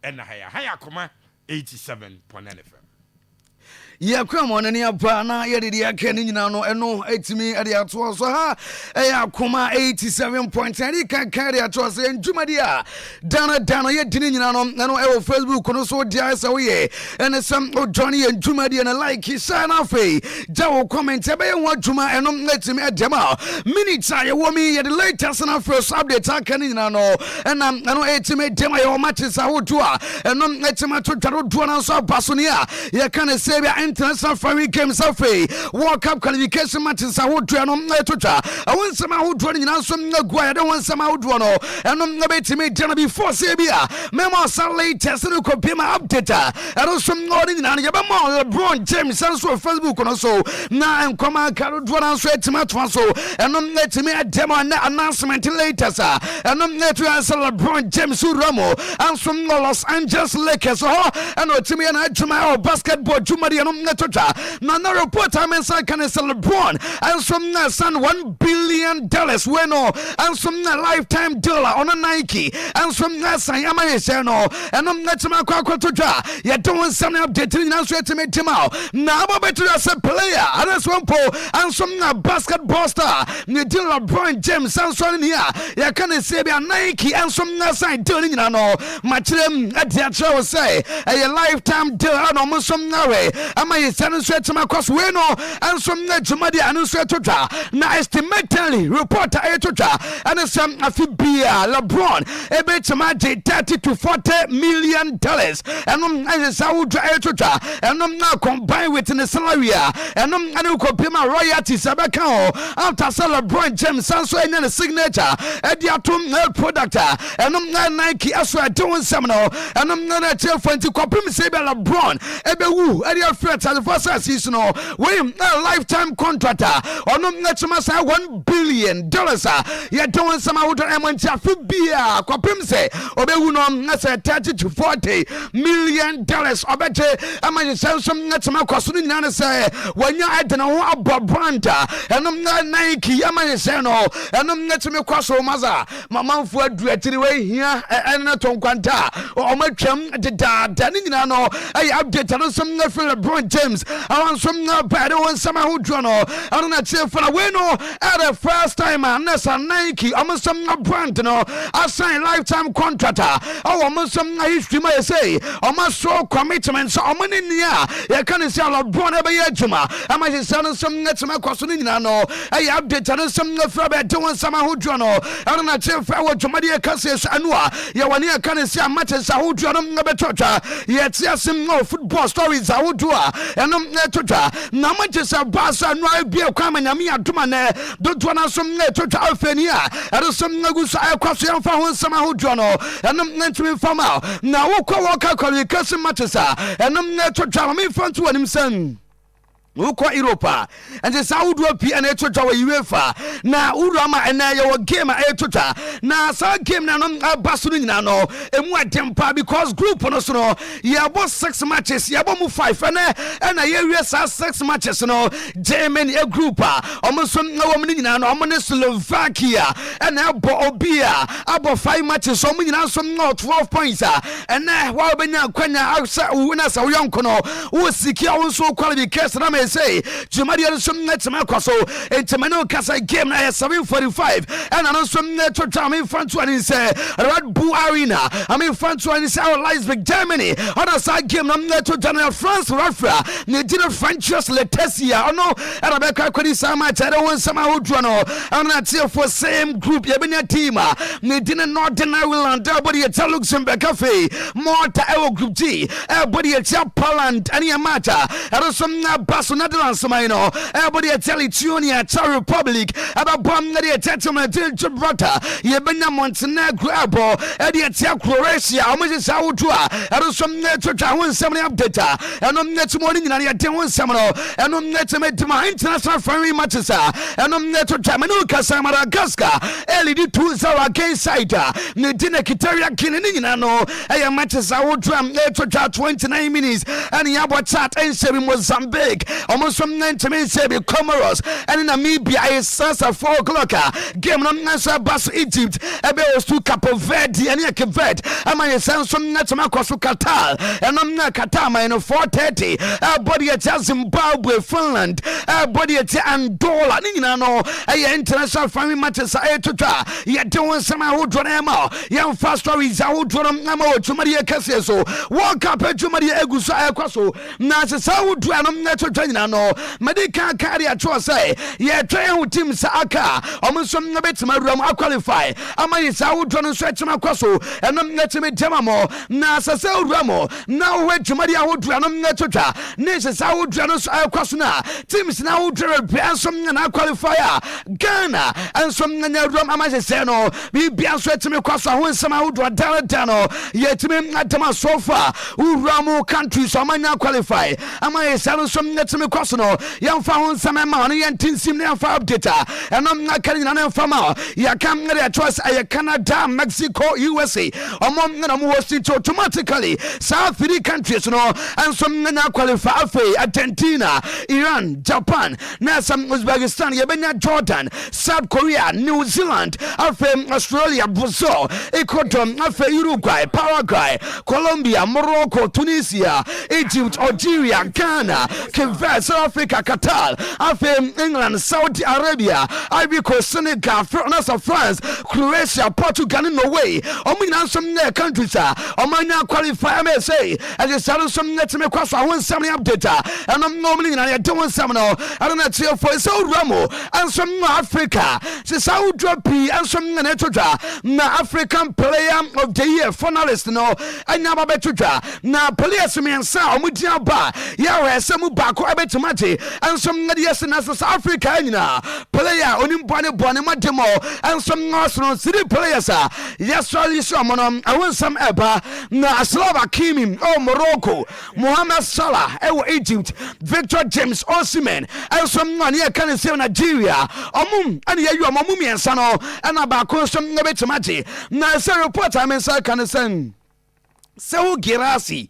ɛna haya Akoma 87.9 FM. Ya kwa mwanani hapa na yedi yake ni nyina no eno etimi ade ato so ha Akoma 87.9 kakari ato so njumadi a dana yedi ni nyina no eno e Facebook no so dia sa we ene sam ojoni njumadi na like share na fe jawo comment e be ho adwuma eno etimi adema minutes a ye wo mi yedi latest na first update aka ni nyina no eno etimi adema ye o matches a wodo a eno etimi to dwaro do na so abaso ne a ye kan se bia international friendly games afi World Cup qualification matches ahodo no etotwa awonsema ahodo ni nyina so ngua ya de wonsema ahodo no eno betimi jana before say bia memo Sunday test no kopima update ero so ngori nyina ye be mo LeBron James so Facebook no so na enkoma karo do na so etima to so eno etimi ademo na announcement later sa eno etu answer LeBron James Ramo and from Los Angeles Lakers ho eno etimi na adwuma basketball jumadi no netota na na report amensa kan LeBron and some san $1 billion weno and some lifetime deal on a Nike and some san amane no and netma kwakotota ya don some update na so etime timao na ababetu as a player and as one po and some basketball star ni deal LeBron James and so here ya kan say be Nike and some san deal ni na no machrem adia was say a lifetime deal no some way ama yesanu swetima cause we no and some na jumadi anu swetota na estimately reporter etota and some afibia LeBron ebetima de 30 to 40 million dollars and Saudi etota and na combine with the salary and anu kopima royalties abaka after LeBron James so any signature ediatum product and Nike aswa doing some no and na tell for kopim say LeBron ebewu edia threat as the first season we lifetime contract ono netuma say $1 billion ya doing some out emanti afibia kopim say obewu no na say 30 to 40 million dollars obete amanye some netuma kwaso ni nyana say wanya adena ho abobranda eno Nike amanye say no eno netuma kwaso maza mamanfo adu atiri we hia eno tonkwanta o matwam de ni nyina no ay update no some na LeBron James around some bad one some who draw no I don't know for a win at the first time and that's a Nike almost some brand no I sign lifetime contract almost some history may say almost so commitment so I'm in the you can't see LeBron ever yet juma I might say some net some question no I update and some doing some who draw no I don't know for what Jumadia Cassius Anua you want here can't see a matches who draw no better yet some no football stories I would do and netota na Manchester Barca no bia kwama nyame adoma na do na som netota afania ero som nagusa akwaso yamfa ho nsama ho do no enom netumi fama na wokọ woka qualification matches enom netota me fanto wanim san Uko Europa and the Saudi and Etota UEFA na Urama and your game Etota na sa game na Barcelona no emu atempa because group no so no ya bo 6 matches ya bo mu 5 and a year 6 matches no Germany a group almost no woman nyina no omo Slovakia and abo obia abo 5 matches so nyina so no 12 points and wa benya kwanya asa wina sa yonko no wo sikia wo so qualification na say Jumadia some net makoso entemano kasa game na 7:45 and anon some net to time in front one is Red Bull Arena I mean front one is our Leipzig Germany on a side game na net to Daniel France Rafra ne did French's Letesia no and Rebecca Kwedi Sama Tado one sama Udrono and that for same group yebenya team ne did Northern Ireland everybody at Luxembourg Cafe Malta Euro Group G everybody at Poland and Yamata and some Barcelona Samaino, everybody at Telitunia, Czech Republic, about Bomnadi at Gibraltar, Yebena Montenegro, Edia Croatia, almost Sautua, and some network, I want somebody update, and on next morning, I didn't want someone, and on net to make my international friendly matches, and on network, Manuka Samaragaska, LED 2 against Saita, Nedina Kitaria Kinino, I matches I would drum network 29 minutes, and Yabwa chat and 7 Mozambique. almost from 90 minutes Comoros and Namibia is 4 o'clock game no nasa bas Egypt ebe was to Cape Verde and Cape Verde ama yesan from natama kwaso Qatar and na Qatar ma 4:30 body at Zimbabwe Finland body at Angola ni nyina no international family matches etotwa ye don sama ho dwona ma ye fast stories ho dwona ma o tumari kase so World Cup tumari eguso ekwaso na se sa ho dwona etotwa nyina no medical carry atwo say ye try ho team sa aka omunsom na betima ram qualify ama ye sa ho dwona so etima kwaso enom netime dema mo na se sa uramo na ho tumari ho dwona etotwa ne se sa ho dwona so ekwaso na teams na ho dwona biansom na qualify Ghana and some ram amase no bi bianso etime kwaso ho nsama ho dwona dano ye time atama so far uramo countries so amanya qualify ama ye sa no som netime kwaso no yamfa ho nsama ma no yentinsim na yamfa update enom na kari na yamfa ma ya kam na choice Canada, Mexico, USA among na mo host it automatically South 3 countries no and some na qualify Argentina, Iran, Japan, na some Uzbekistan, Yebenya, Jordan, South Korea, New Zealand, Australia, Brazil, Ecuador, Uruguay, Paraguay, Colombia, Morocco, Tunisia, Egypt, Algeria, Ghana, Cape Verde, South Africa, Qatar, England, Saudi Arabia, Ivory Coast, Senegal, France, Croatia, Portugal, Norway. Omina some countries Omina qualify MSA and the Saddle some net to me cross I want some update and I'm normally I don't want some no I don't know for so Ramo and some Africa South Droppy and some Netoja na African player of the year finalist no I never bet na police me and sound mutia ba ya some bako abetomati and some yes and South Africa player onimpane bone matemo and some Arsenal city players yes really some I want some eba na Slava Kimi Morocco Mohamed Salah Egypt Victor James Osimhen and some money can say Nigeria and you amumi and sano and about some abetomati na say report I mean can send so Girassi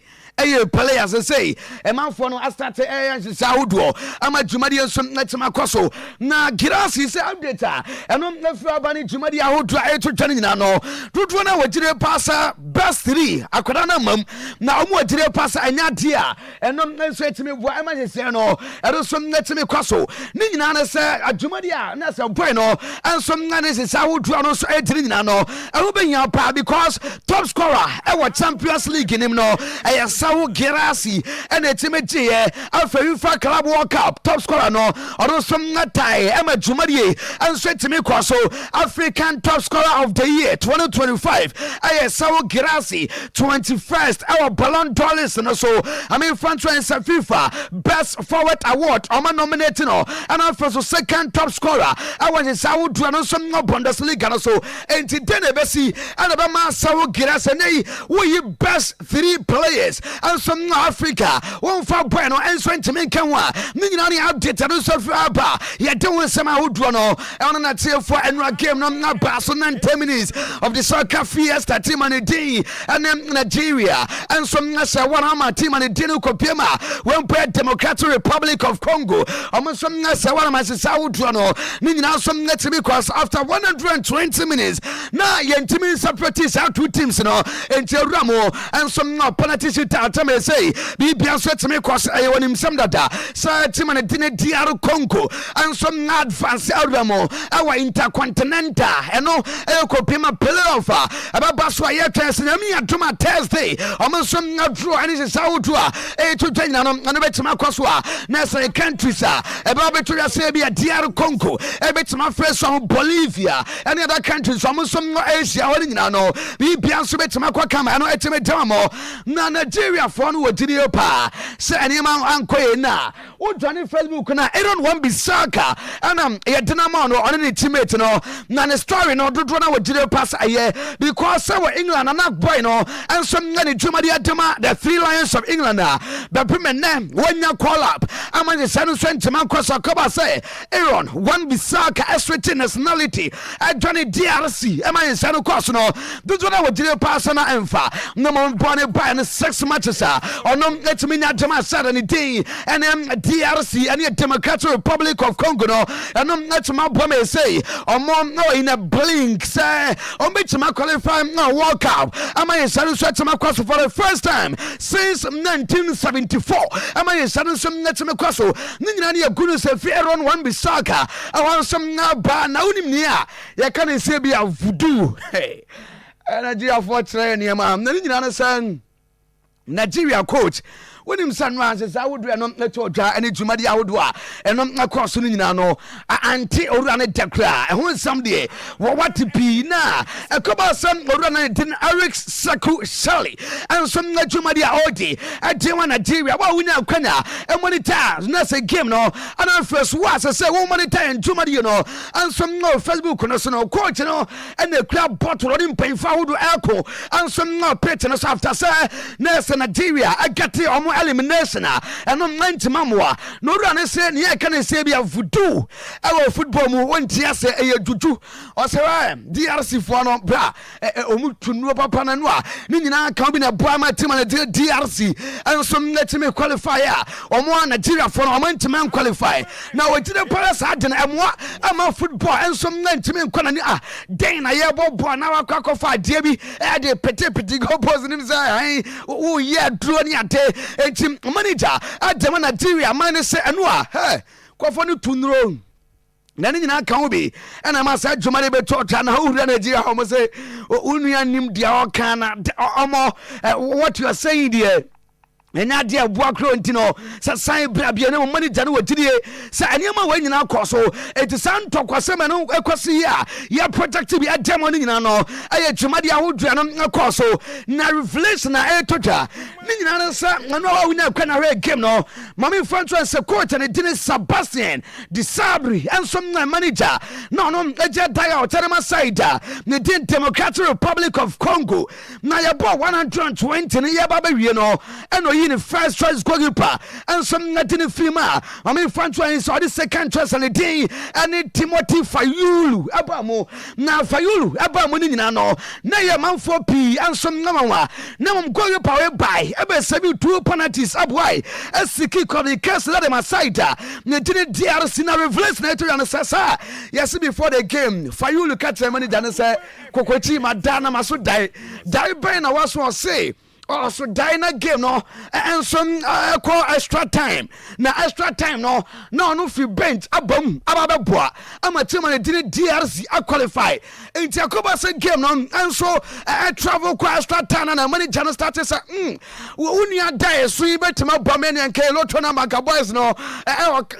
players say a man for no start Saudo ama Jumadi some netima kwaso na Girassi say update and no bani Jumadi ahodwa to Janina no do na wajire passa best 3 akwadana mam na omo wajire passa anya dia and no so etimi wo ama say no e some netimi kwaso ni nyina na say Jumadi na say boy no and some na say Saudo no so etiri nyina no e wo benya pa because top scorer e wa Champions League nim no Sawo Girassi and a timidity Alpha UEFA Club World Cup top scorer no or some natai Emma Jumadi and straight to me Kwaso African top scorer of the year 2025 Sawo Girassi 21st our Ballon d'Or list and also I mean France and FIFA best forward award Oma nominating and also second top scorer I want Sawo Duano some no Bundesliga also and today Bessi and Abama Sawo Girassi we best 3 players and some Africa one for bueno and so to make one meaning only update and so far yeah don't some out one on that for and game no pass on 10 minutes of the soccer fiesta team on a day and then Nigeria and some Nasa one team on a dinner Kopiema when play Democratic Republic of Congo almost some Nasa one my South meaning now some net because after 120 minutes now yentimi separatists out 2 teams no until Ramo and some penalty Tame say Bibia sweat me cross I want him some data so team and dinner DR Congo and some advance Alamo our intercontinental and no Kopima playoff about Baswaya test and me at Tuma Thursday almost some draw and is South to China and bet my Koswa Nasa countries about Victoria Serbia DR Congo a bit my first from Bolivia and other countries almost some Asia or no Bibia sweat my Kwakama and I tell Damo na Nigeria for no video pa say any man anko na o join Facebook na I don't want be soccer and e dinamo no on any teammate no na the story no do na video pass aye because our England and boy no and some any Jumadi Adama the 3 Lions of England but women name when you call up amanye sanu sentiment kwaso akoba say Aaron one Bissaka eswete nationality Johnny DRC amanye sanu kwaso no dozo na wajire personal emfa no mo bone buy no 6 matches onom etimi nya jama sada ni din and DRC and Democratic Republic of Congo no onom etima bome say omom no in a blink say ometima qualify no World Cup amanye sanu sentiment kwaso for the first time since 1974 amanye sanu sentiment kwaso ninyina ne agunu se Aaron one Bissaka awansam na ba na unim ni a ye kan se bia voodoo Nigeria for train niam na ninyina na san Nigeria coach wonim sanwanse I would do no netodwa ene dwumadi ahodo a eno akroso no nyina no anti owura ne dekra ehun sam de what pi na ekoba sam owura ne tin Eric Saku Shali and some dwumadi ahodi adewa Nigeria wa wunya kwanya e monitor na say game no and first was say wo monitor and dwumadi no and some no Facebook no so no coach no and the club bottle on payfa ahodo elko and some no pitch no after say na Nigeria agate omo elimination and no 90 mamwa no run say ne can say be a voodoo our football mu wonti ase e juju o say DRC for no bra omu tunu papa na no a ni nyina kan bi na boa ma team na DRC and some let me qualify omo Nigeria for no man team qualify now we did para sa de na emwa ama football and some 90 men kwana ni den na ye bobo na wakwa fa de bi e de pete go pose nim say oh yeah draw ni ate team manager Adama Nigeria man say anua hey kwafo ni tunro na ni nyina kan obi na ma sa dwumare be tota na owura Nigeria ho mo say unua nim dia o kan na omo what you are saying there enya dia bua krontino sa san brabia ne manager no wagidie sa eniama wa nyina akoso eti san tokwasema no ekosi ya project bi ademo no nyina no aye dwumade ahodua no akoso na revelation na etota ni nyina no sa no wa wina kwana re game no mama infantry se coach and dine Sebastian Disabri and some manager no eje dia oterema side ne din Democratic Republic of Congo na ya ball 120 ne ya baba wie no eno in the first choice goalkeeper and some nothing in Fima. I mean, Francois saw the second choice on the day and Timothy Fayulu Abamo. Now Fayulu Abamo Nino. Now your man for P and some Namawa. Now I'm going power by ever 72 penalties up wide as the kick of the castle at my side. Natin DRC now reverse nature and Sasa. Yes, before the game, Fayulu catch the money than say Kokochi Madana Masu die by na was say. Also Dina game no and some call extra time na extra time no fi bench abam ababeboa ama team na did DRC qualify enti akoba say game no and so travel kwa extra time na money channel start say unia die so ibetima bomani and Keloto na Maka boys no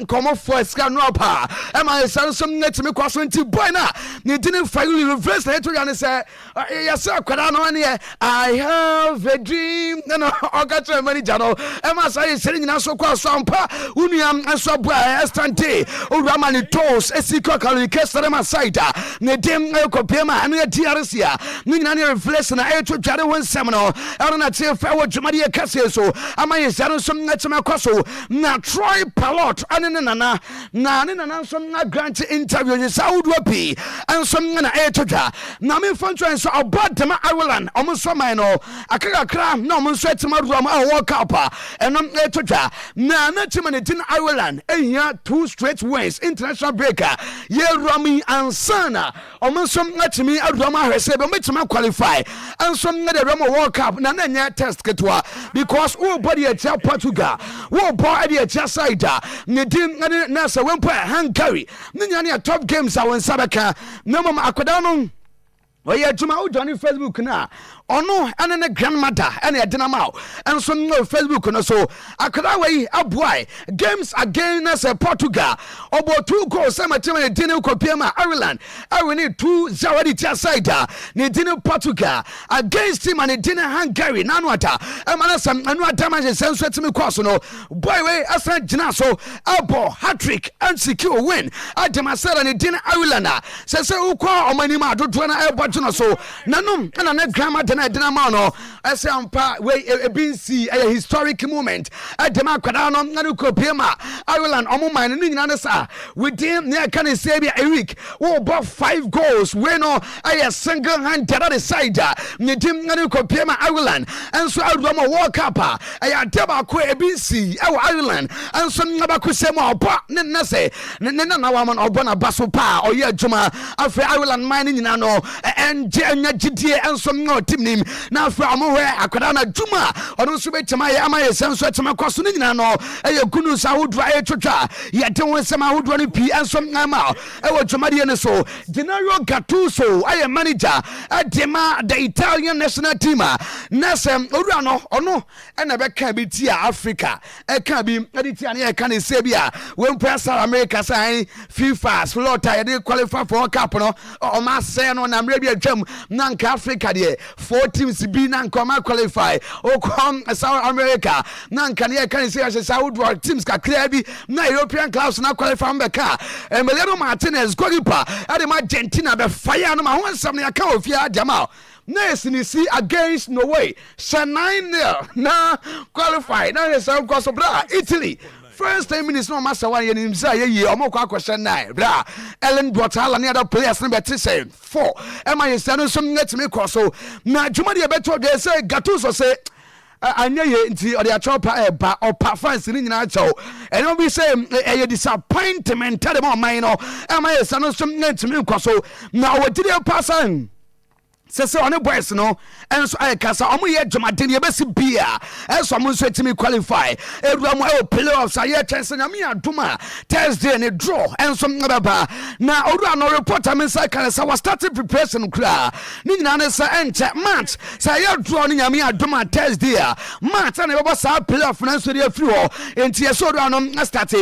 come for ska no pa ama some net me kwa 20 boy na ne didn't file reverse na to yan say yes kwada no ne I have a no ogacha manager no ema say seri nyina so kwa sampa uniam anso bua estante uramani toes esiko kalikesere ma side ne dem ekopema anu DRC a nyina ne reflection na eto tware won sem no ero na tie fa wo dwumade e kase so amaye sero som na tema kwaso na Troy Palot ane nana so na grant interview ni Saudi wapi anso na eto twa na me fanto so obadema Ireland omo man no akakra na sweat madrum World Cup and etotwa na team na tin Ireland ehia 2 straight wins international breaker ye Rami Ansana omonsom atimi adrum ahwese be metima qualify ansom na the Roma World Cup na nya test ketwa because all body at Portugal all body at side ne din na se wempo Hungary nya ne top games awon sabaka na mama akodano oya juma o Johnny Facebook na ono ane ne grandmother ane adinama and so no Facebook no so akra we aboy games against Portugal obo 2 goals sama team ne dinu kopiema Ireland we need 2-0 the side ne dinu Portugal against team ne dinu Hungary nanwata amana sam anu adama senso timi course no boy we asan gina so abo hat-trick and secure win adama sera ne dinu Ireland se ukwa omani ma dodo na ebo gina so nanom na ne grandmother na dinama no ese ampa we ebinsi a historic moment adema kwada no na ko pema Ireland omo man no nyina ne sa within near can say be a week wo about 5 goals we no a single hand at the side ne tim na ko pema Ireland and so Adoma World Cup a deba ko ebinsi e Ireland and so ngaba ko se mo oba ne na se ne na wa man obo na baso pa o ye adwuma afi Ireland man nyina no and anya gidie and so no tim nim na afi omo we akwada na dwuma ono so betima ye ama ye senso tema kwaso ne nyina no e kunu sa wodra e twotwa ye de won sema wodra no pi and so ngama e wo dwuma de ne so Gennaro Gattuso aye manager adema the Italian national team na sem owura no ono e na be ka bi ti Africa e ka bi e ti ane e ka ne se bia we press America sai FIFA slota ye dey qualify for World Cup no o ma say no na mre bi atwam na nka Africa de 4 teams bi na nka ma qualify o come South America na nka ne ka say South world teams ka clear bi na European clubs na qualify mbeka Emiliano Martinez goalkeeper ade ma Argentina be fire no ma ho nsam ne aka ofia jamal Nice ni see against Norway 9-0 na qualify na yes of course bra Italy first 10 minutes no master one yen imsa ye omokwa question 9 bra Ellen Brotala and other players no better say 4 am I stand some net me cross so na dwuma de beto dey say Gattuso say anya ye nti ode atropa eba opa fans ni nyina acho and no be say a disappointment tell them on mine no am I stand some net me cross so na we did pass on se on boys no enso ay kasa omo ye dwumaden ye besi bia enso omo nso etimi qualify edura mo e playoffs aye chance na me aduma Thursday ne draw enso ngaba na odura no reporter me say kan say was starting preparation kra ni nyina ne say enche match say ye draw ni nyame aduma Thursday match na be sa playoff na nso dey free ho enti eso odura no start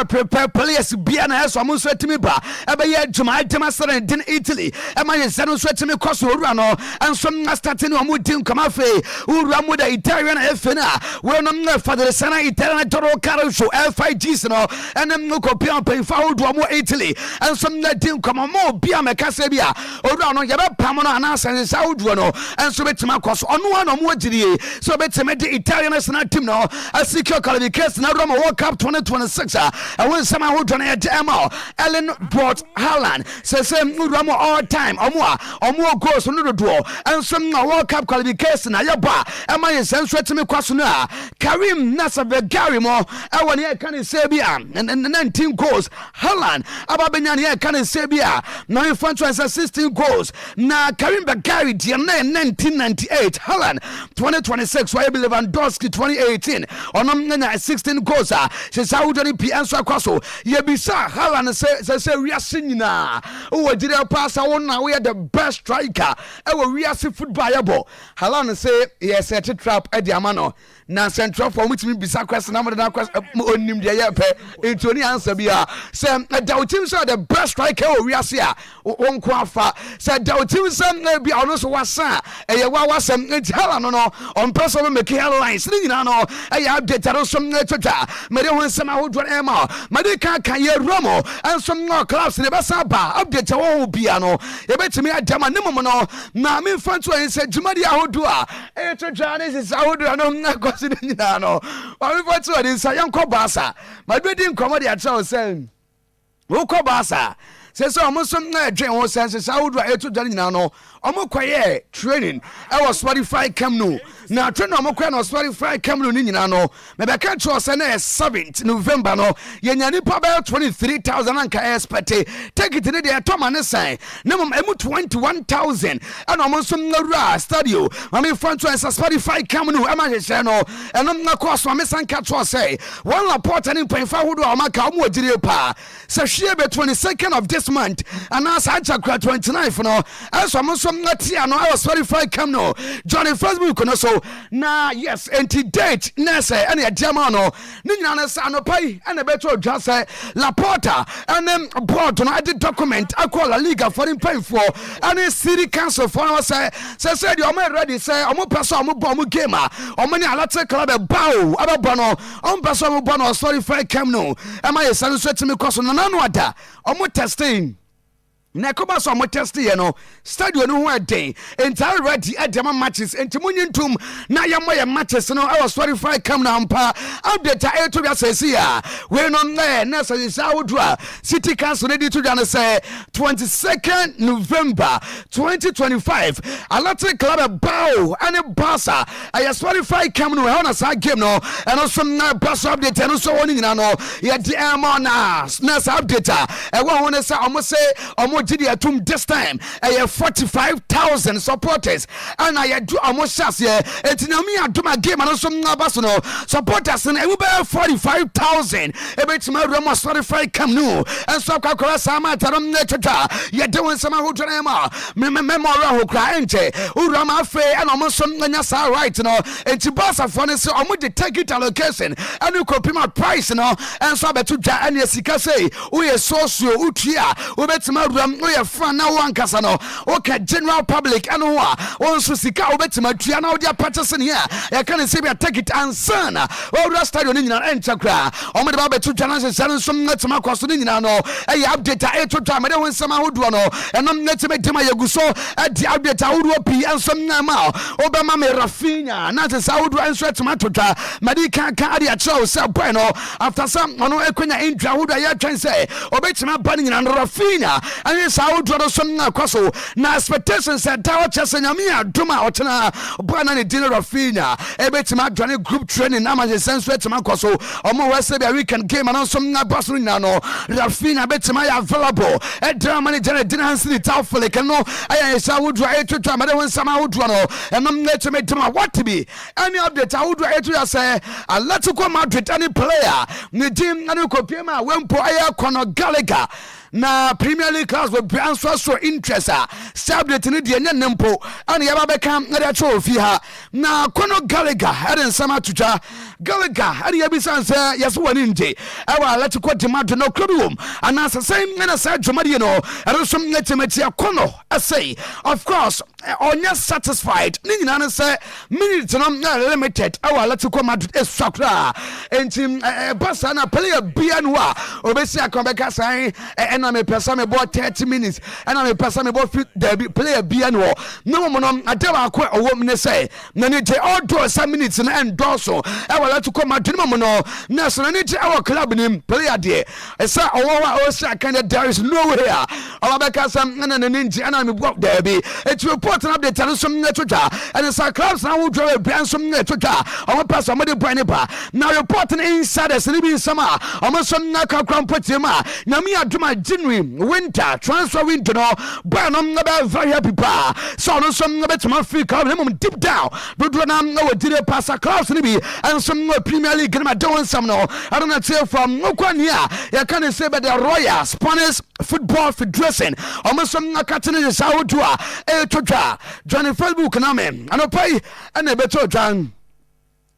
prepare players bia na enso omo nso etimi ba e be ye dwumaden sere din Italy e ma ye say no nso etimi koso odura no and some starting on Mutim Kamafe, Uramuda Italian FNA, when I'm not for the Sana Italian Toro Caro show FIGs no, and I'm no copy paying for Uruamo Italy, and some that didn't come on more Biama Casabia, Urano Yaba Pamona Anas and Saudruano, and so it's Marcos on one on Wajidi, so it's a Italian national team no, a secure qualification, now Roma World Cup 2026, and when someone who done a demo, Ellen brought Haaland, says Uramo all time, or more goals on the draw and some World Cup qualification ayaba am I sense to me kwasuna Karim Nasabe Garimo I want here can say bia and 19 goals Haaland ababenya here can say bia now in front 16 goals na Karim Bagari dia 1998 Haaland 2026 why Lewandowski 2018 on 16 goals se Saudi P and so kwaso ye bisa Haaland say we are singina o jire pass won na we are the best striker we are football yabo Haaland say yes set trap e di amano na central for which me bisa question na na question onim de ye pe etoni answer bia say the team say the best striker we are here won ko afa say the team say bia ono so wasa e ye wa wasam Haaland no on person make headlines ni na no e ya update aro some twitter me de won sama ho dwan e ma me de kan ye Romo and some no clubs ne basa ba update wo bia no e betimi adama ne mom no na me fanto en se dwumadi ahodo a e twitter ne se ahodo no na kwase ni na no wa me fanto en se yanko basa ma do di nkomo de a tell say wo ko basa se so omo so na dwen wo sense ahodo e to dwan nyina no omo kwaye training I was Spotify Camp Nou na train omo kwaye no Spotify Camp Nou ni nyina no me be ka cho se na 7th November no ye nyani pa be 23,000 anka expect take it ne de to ma ne san na mom emu 21,000 and omo so na studio ma me front to Spotify Camp Nou ama je she no enom na course ma me san ka cho say one report and point fa hodo o ma ka omo ojire pa se hwe be 22nd of this month and as Achakra 29th no as omo so Natia no I was verified come no Johnny Facebook no so na yes enti date na say and ya diama no ni nyina na sa no pai and beto just say Laporta and then board no I did document I call La Liga for him pay for and city council for us say the omo ready say omo person omo bom game omo ni alate club bawo ababo no omo person omo bon was verified come no am I say so timi course no na no ada omo testing na koba so mo test ye no stadium no ho aden entire ready adema matches entimunyentum na yamma matches no I was verified come na ampa update a to be asesi a we no na say Saudra City Council ready to done say 22nd November 2025 Athletic Club Bow and Barca I was verified come no on a game no and also na pass update and so on no ye the na update e wa won say almost say Atum this time 45,000 supporters and I do almost just here etinami aduma game and also nabasono supporters and we 45,000 ebet my room 45 come no and so kakora sama tarom netata ye doing some who drama memora ho kra ente urama fe and almost nya sa right no enti boss of one so omo the ticket allocation and you copy my price no and so betu ja and sika say we socio utia we bet my room we fan na one kasa no okay general public and one so sika obetima tua na odia purchasing here ya can say be take it and son o stadium ni nyina enchakra o me de ba betu tua na se so netima kwaso ni nyina no e update e to tua me de won sama hodo no enom netima dima yaguso e di update hodo pi ensom na ma o be ma me Rafinha na se hodo enso tima to tua me di kan adi a cho se boy no after some ono ekwenya intra hodo ya twen say obetima ba ni nyina Rafinha and Saudi na kwaso na expectations said that Nyamia Duma Otana Bana ni dinner Rafinha ebetima dwane group training na ma sense wetima kwaso omo we say be weekend game and also na Barcelona no Rafinha betima ya available e drama ni dinner Hansini Taufele no aya Saudi to ma de won sama Saudi no enam netime duma what to be any update Saudi to say Atletico Madrid any player ni team anu kopiema wempo aya Conor Gallagher na Premier League class with brand so interest subject ni de nempo and yaba beka na de trophy ha na Conor Gallagher eden sama tuja Gallagher ade yabisa say yes woni nje e wa Atletico de Madrid no club and as same na say dwomade no ero som netemati Conor say of course onya satisfied ni nyina na say minutes no limited e wa Atletico Madrid is sakra entim Barca na player bianwa obesi akombeka sai na me pesa me about 30 minutes and me pesa me about player bia no no mo no adewa akwa owom ne say na ne je all do some minutes na endorso e wala to come adwuma mo no na so na ne je our club nim player de e say owa o say kind there is no way our beka sam na ne nji ana me go there be it report na update no some na toja and say clubs na wo draw bia some na toja our pass am de boy ne ba na report inside the be sama am some na ka krampoti ma na me adwuma January winter transfer window no but no na very happy pa so no some bet my free come him deep down do na no dire pass class ni bi and some Premier League na don some no I don't know from no kwania you can say by the Royal Spanish Football Federation almost some na katene the Saudi e toja Johnny Facebook na me anopai and e beto John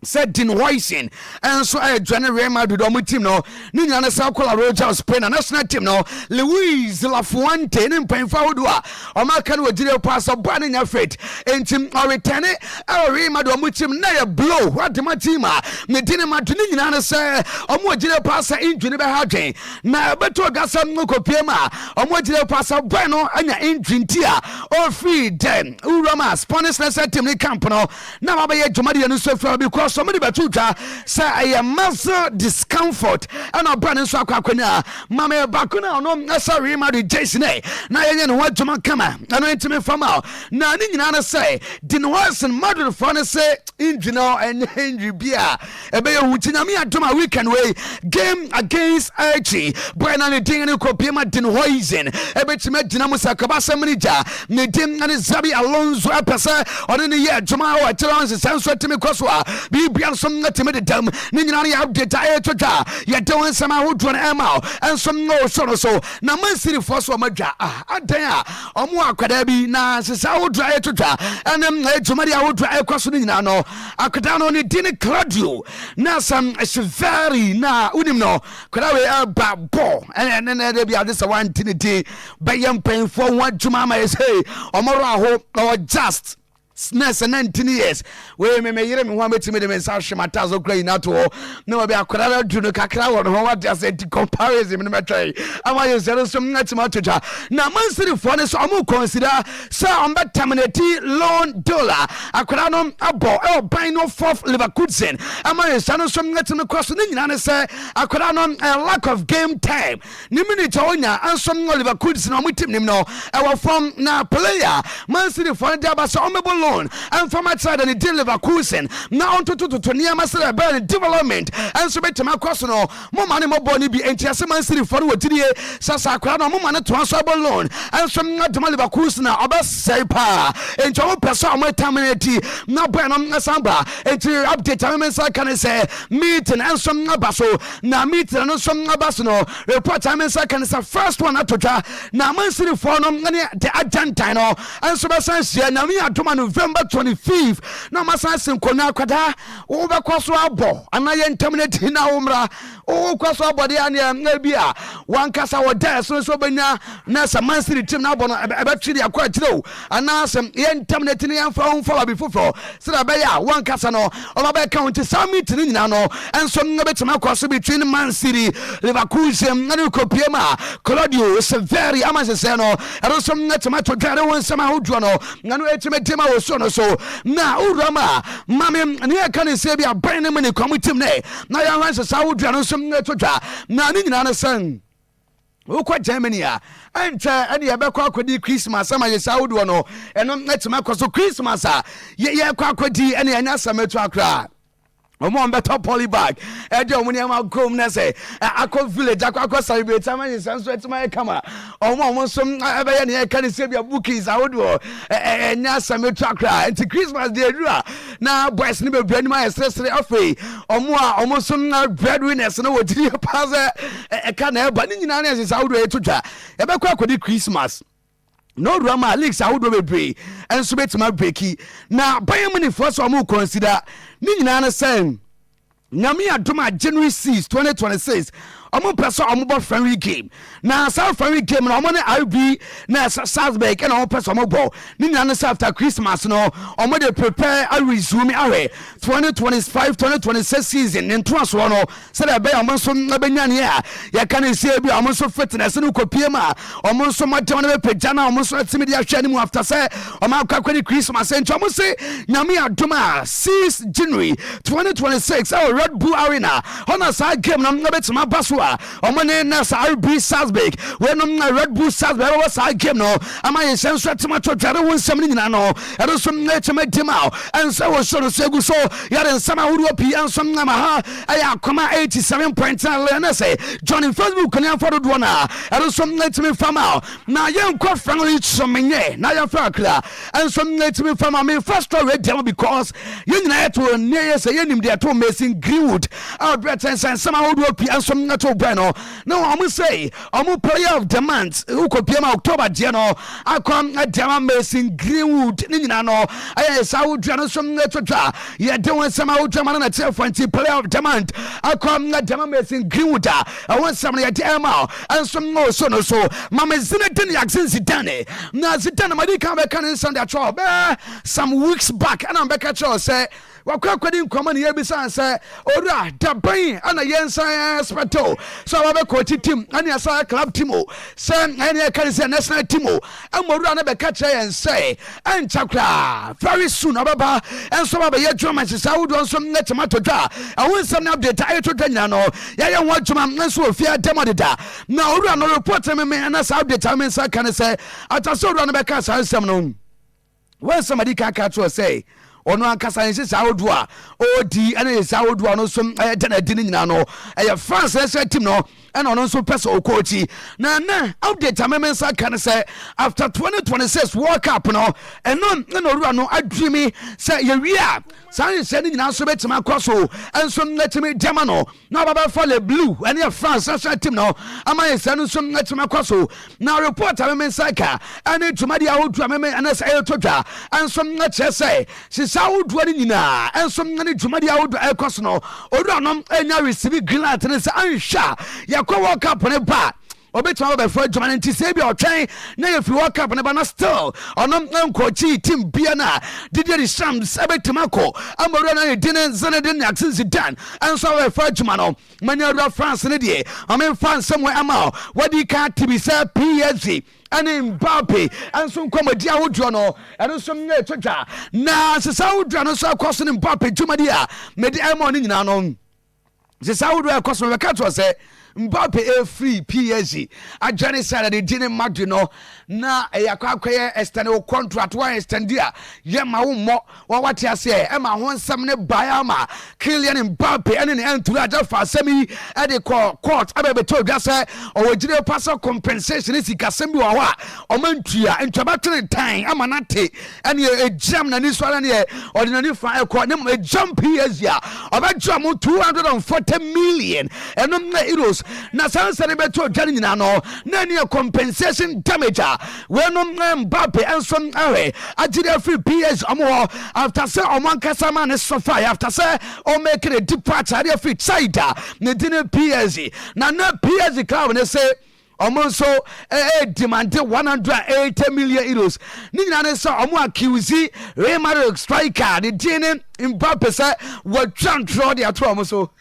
said Din Hoising and so I joined Real Madrid on my team no Nina Sakola Roger Spain and national team no Luis Lafuente and paying forward or my can we did pass of banning your fate and team or return it our Real Madrid on my team na blow what my team Medina Martinina say or more did pass in Geneva Harding na beto gasam no copiema or more did pass of Bano and your engine tia or free then Urama Spanish national team Campano now I be a Jomadi and so far because somebody batuta say I am muscle discomfort and a brand so akwakwanya mama bakuna no sorry ma de Jason na yenye no waduma kama na no intime fama na ni nyina na say Din Wilson Madrid for na say engine and Henry Bia ebe ye hutina me adoma weekend way game against Achi Brian and Din and Kopiema Din Hoisin ebe time Dinamo Sakabasa manager ne Din and Zabi Alonso apesa on the year Juma o challenge senso time kwaswa Bian some not to dam, Ninani update I told yet doing some out to an amount and some no so. Now, my city for so much. I dare or more could I be now, since I would try to try and then somebody I would try across the Nano. I could down on it didn't clud you. Now, some is very now, wouldn't know. Could I be a ball and then there be this one tinity by young pain for one to mamma say or more hope or just. nurse 19 years we me yere me ho ametimi de me sa hwemata zo kra ina to na obi akwara du no kakra won ho what just comparison me metrai ama ye zero so ngatima toja na Man City for ne so amu consider say on bet terminate loan dollar akwara no abo e ban no fourth Leverkusen ama ye sano so ngatima cross ne nyina ne say akwara no lack of game time ni minute onya anso no Leverkusen no mutim nim no e from na player Man City for the aba so omebo loan and from outside and the Leverkusen now on to near master burn development and so betima cross no mo mane mo boni bi entiase Man City for what die sasa akra no mo mane transferable loan and so na Leverkusen na oba say pa enti o person mo terminate na boy no samba enti update am say can say meeting and so na baso na meeting no so na baso no report am say can say first one atoja na Man City for no the Argentine no and so be na me adoma November 25th na masanse nkona kwada wo be kwaso abo anaye terminate na umra wo kwaso abo de ane na bia wankasa wo da so benya na Man City team na abo no ebe twiri akwa kire ana asem ye terminate ne yan fa onfa bi fofo sira be ya wankasa no o ba count Sammy tin nyina no enso no betima kwaso between Man City Leverkusen na ko piema Claudio Severi amasese no ero so betima to dware won sama hoduo no ngano etima wo so no so na urama mame ne aka ne se bia ban ne mane komitim ne na ya hanse sa hoduo no so to dwa na ni nyina ne san ukwa Germany a enta ene ye bekwa akodi Christmas ama ye sa hoduo no eno etima kwaso Christmas a ye kwa akodi ene anya sametu akra omo better polybag eje omo ne ma grom na say akọ village akọ celebrate am ye sanso etima kama omo so ebe ye ne ka ne se bia bookies awodo enya sametu akra enti Christmas dey do na boys ne be brand my stress afei omo so breadwinners no wodiri pass ka na eba ni nyina na se awodo etotwa e be kwa akodi Christmas no drama leaks awodo bebre enso betima breaki na Bayern Munich for so omo consider ni nyina na sen nyame adoma January 6 2026 omo person omo bo friendly game na South friendly game na omo ne RB na Salzburg and omo person omo bo ni nyina na after Christmas no omo dey prepare a resume awe 2025-2026 season nto aso no say da be omo so abenya ne ya kan say bi omo so fitness no kopie ma omo so madam na be pagya na omo so atimi dey ahwe animu after say omo akwa Christmas nto omo say nyame adoma 6 January 2026 Red Bull Arena hona sa game na betima baso omone na sa RB Salzburg we no Red Bull Salzburg we sa game no ama ye senso tema to dware won sam ni nyina no e do so na tema dima and so we so segu so ya den sama wuru pi and so na ma ha aya Akoma 87.9 na say Johnny Facebook kan for do na e do so na tema fama na ye nkwa friendly chomenye na ya fa kra and so na tema fama me first story dem because ye nyina to ne say ye nim de to Mason Greenwood out Britain and some would be and some not to Breno. No, I must say, I'm a player of the month who could be October Jano. I come at Dama Mason Greenwood, Ninano. I would join some letter. Yeah, doing some out German at Self-20 player of the month. I come at Dama Mason Greenwood. I want somebody at Emma and some more so. Mamma Zinathan Jackson Zidane. Now Zidane, my come back and send that job some weeks back, and I'm back at your say. Wakwa kwadi nkoma ne yebisa say ora daban ana yensan speto so wa be coach team ana asa club team o say ana ka say national team o amorura na be ka kire yen say enchakra very soon ababa enso ba ye dwuma sisa wo don so na tomato dwa awon sam na update ayo to dwa no ya ye ho dwuma nso ofia demodeda na ora no report me ana sa update am say kan say ataso ora no be ka sa sam no when somebody can catch you say ono ankasa nse sawodu a odi ene sawodu no so dana dini nyina no France team no ene ono so pesa okochi na update amemensa kan say after 2026 World Cup no eno ru no adwimi say ye wi a san se ni nyina so betima kwaso enso netimi dema no na baba fall blue ene France team no ama ye se no so netima kwaso na report amemensa ka ene tumadi awodu ameme ene say todwa enso neche say sawodu ani nyina enso ne tumadi awodu ekoso no odu anom enya receive green light ne say ansha yakwa World Cup ne ba obetuma be for adwuma nti se bia otwen na ye fi World Cup na ba na still onom nkochi team bia na Didier Deschamps abetuma ko amoro na Zinedine Zidane anso we for adwuma no manya France ne de amen fan somewhere ama wadi ka tibisa PSG and Mbappe and some comedy awodrano and some netwa na sesa awodrano so akoso ne Mbappe jumadia mede amon nyina no sesa awodra akoso be ka to say Mbappe free PSG ajane sara de dine Madrid no na yakwakoye extend contract wa extend dia ye ma wo mo wa wate ase e ma ho nsam ne baya ma Kylian Mbappe ene ne anturu aja fa Sammy e de court abebe to dwa se o wogire pass compensation is kasem bi wa ho a o mantua ntwaba tene tan ama na te ene e jam na ni so na ne ordinary fa e ko ne jump PSG a obejo mo 240 million enom na euros na sansane beto dwane nyina no na ne compensation damage we no Mbappe enso awe agire free PS omo after say omo ankasa ma ne sofa after say o make a departure there free side ne dine PSG na PSG club ne say almost so demanded 180 million euros. Nina saw omo accuse Real Madrid striker the dine Mbappe say what trying draw the atro so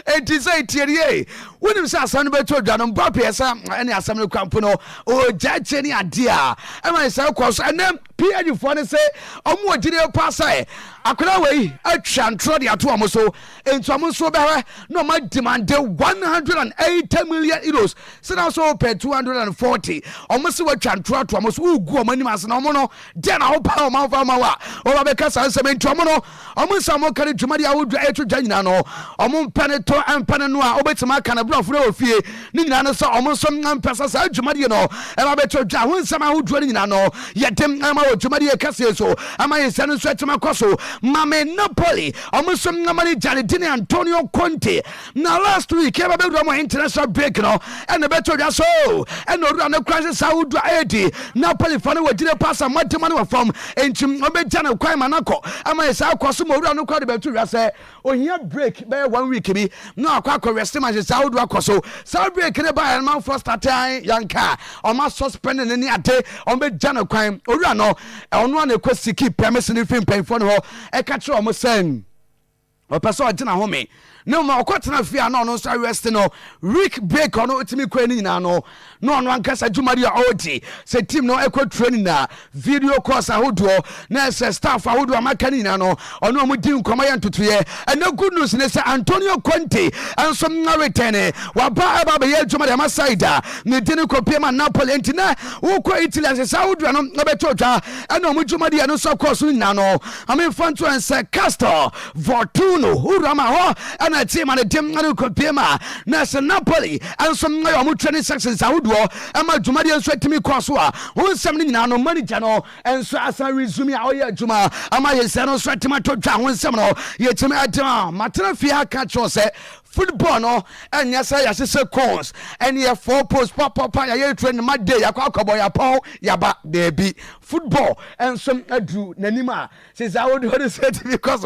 it is a TDA. When you say San Beto John Mbappe, any assembly campuno, or judge any idea. And I say, of course, and then Pierre for say, more video pass. I could away a chantro the atomoso, and Tomoso Barra, no, my demand 180 million euros. So now so pay 240. Almost what chantro to almost who go money mas no mono, then I'll power Mavawa, or because I say, Tomono, almost some more carriage to Maria would get to Janano, among Paneto and Pananoa, Obetama can bluff no fear. Nina saw almost some persons out to Mariano, and I bet you Jawan somehow dwelling no, yet them Ama to Maria Cassio, am I a son of Macoso, Mame Napoli, almost some money Janitini Antonio Conte. Now last week, came about my international break no, and the better just so, and no run of crisis I would do Napoli follow what did a pass a Matamano from ancient Obetana Quamanako. Am I saw Cosmo run crowd about to say, oh, here break by 1 week. No, quite rest my Saudi Wacoso. South break can buy a man first time, young car, or must suspend any day on the Jano crime, or no, on one question keep permission if you pay for her, a catcher almost saying, or pass on dinner home. No more quite fear no so rest no Rick Baker no timi kwani na no ankasa Jumaria Oti say team no equal training na video course ahodo na staff ahodo amakani na no ono mu din komaya ntotoye and no good news ne say Antonio Conte and some na return wa ba aba ye Jumaria Masaida ne din ko pema Napoli entina wo ko Italy as ahodo no beto twa and no mu Jumaria no so course na no I mean fun to and say Castor Fortuno urama ho na team and dem na ko pema na se Napoli and some na mu training sections ahodo ama Jumaria so timi kwaso a won sam ni nyina no manager no and so asa resume a oya juma ama ye se no so timi to twa won sam no ye timi adama matena fia ka cho se football no and yes I say cons and ye 4 post pop ya train my day yakwa ya paul ya ba there be football and some adu nanima says I would say because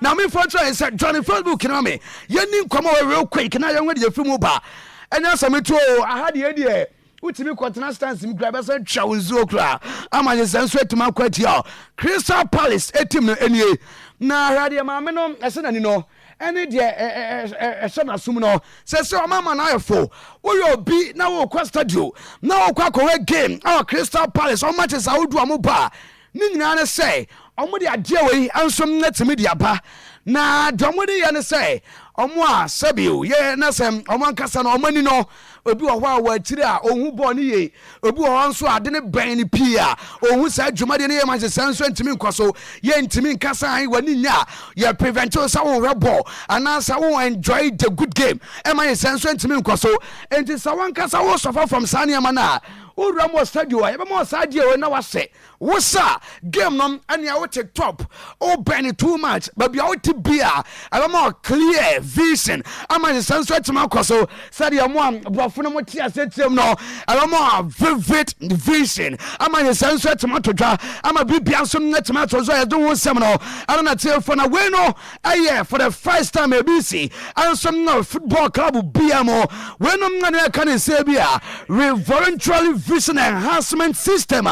now me for try say Johnny Facebook na me ye nim komo real quick na ye we dey film ba and yes me to I had the idea utimi kwatena stance mi graba say twawo kra amanye senso etima kwati a Crystal Palace etim no enie na radio ma me no ese nani no ene de na sum no se o mama na ayefo wo yo bi na wo kwa stadium na wo kwa ko game Crystal Palace o matches a wodu amoba ni nyina ne say omo de ade we ansom na timi de aba na domo de ye ne say omo a sabio ye na sem omo ankasa na omani no obi wo hwa wa akire a ohu bo ne ye obi wo nso ade ne ban ne pia ohu sa adwumade ne ye ma senso ntimi nkoso ye ntimi nkasa an wani nya ye prevent sa wo rebo anasa wo enjoy the good game e ma ye senso ntimi nkoso enti sa wan kasa wo suffer from sania mana owura mo stadio a yɛbɛma stadio na wase wosa game nom ania wote top o bɛn too much baby a wote bia yɛbɛma clear vision ama senso atema kwaso sadia mo abofo no mo tia setem no yɛbɛma vivid vision ama senso atema todwa ama bibia so atema tozo yɛdo wo nsɛm no ana na telefone na we no aye for the first time ABC and some no football club bia mo we no ngane aka ne se bia voluntary vision enhancement system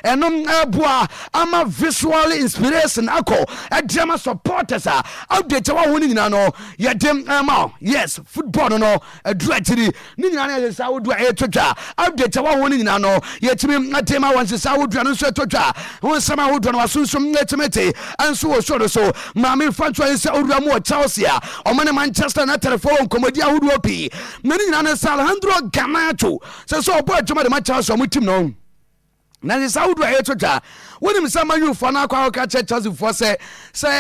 and boa ama visual inspiration ako edema supporters update wa woni nyina no yedem ma yes football no adratiri ni nyina na yesa wodu ayetotwa update wa woni nyina no yetimi atema wansesa wodu no so etotwa won sama wodu no asunsun netimete anso wo so mami fanto yesa wodu mo Chelsea omane Manchester United for komodi ahodu opi na ni nyina na Alejandro Garnacho so obo adwuma de Chelsea mo tim no na ni Saudi ayetotwa woni msama nyufo na kwa ka Chelsea for say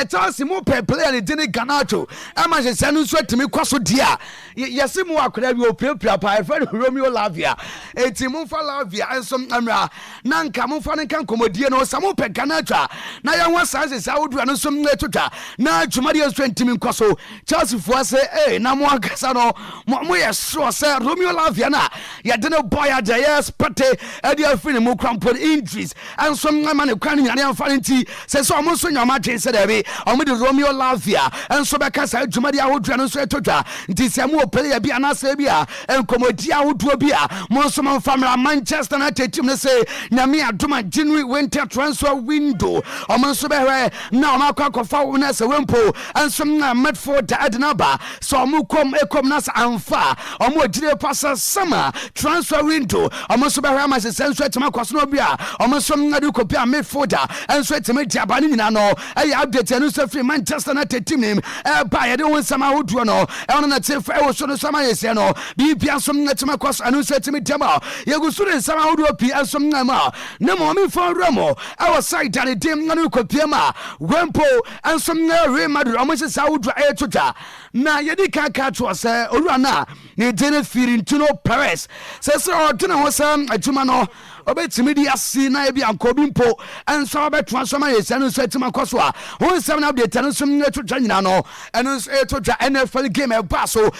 Chelsea mo per player ni dini Garnacho ama je sanu so timi kwaso dia yesi mo akora bi opiapia pa friend Romeo Lavia eti mo fa Lavia enso amra na nka mo fa nka komodie no samo per Garnacho na ya ho sanse Saudi no so etotwa na adwuma de so timi kwaso Chelsea for say na mo akasa no mo yeso say Romeo Lavia na ya dini boy ada yes pate e dia fini mo crampon injuries and some man kwan nyane amfarinti se so mo so nyama twen se da bi o mo de Romeo Lavia and so be kasa adwuma de ahodua no so etotwa nti se mo player bi anase bi a enkomodi ahoduo bi a mo so man family Manchester United team ne say na me adoma January winter transfer window o mo so be hwe na o makwa na se wempo and some na Medford Adnaba so mo ekom na sa amfa o mo dire pasa summer transfer window o mo so be hwe ma se senso etema kwaso no bi a o mo so na du kopi midfielder and so it's a diabani no I update and so free Manchester United team name by I don't sama wodu no and na tef e wo so no sama yesi no bibia so na tema kwas anu so timi diaba ye go so den sama wodu pi asom na ma na mo mi fo ramo our side and dem na kopi ma wempo and some na Real Madrid almost sa wodu ayetota na ye di ka to say owura na ne dene firin tuno Paris say so tuna ho sam adwuma no obetimi di asi na ebi ankobi mpo enso betransforma yesanu so etima kwaso a won sem na update no so netotwa nyina no eno etotwa NFL game e ba so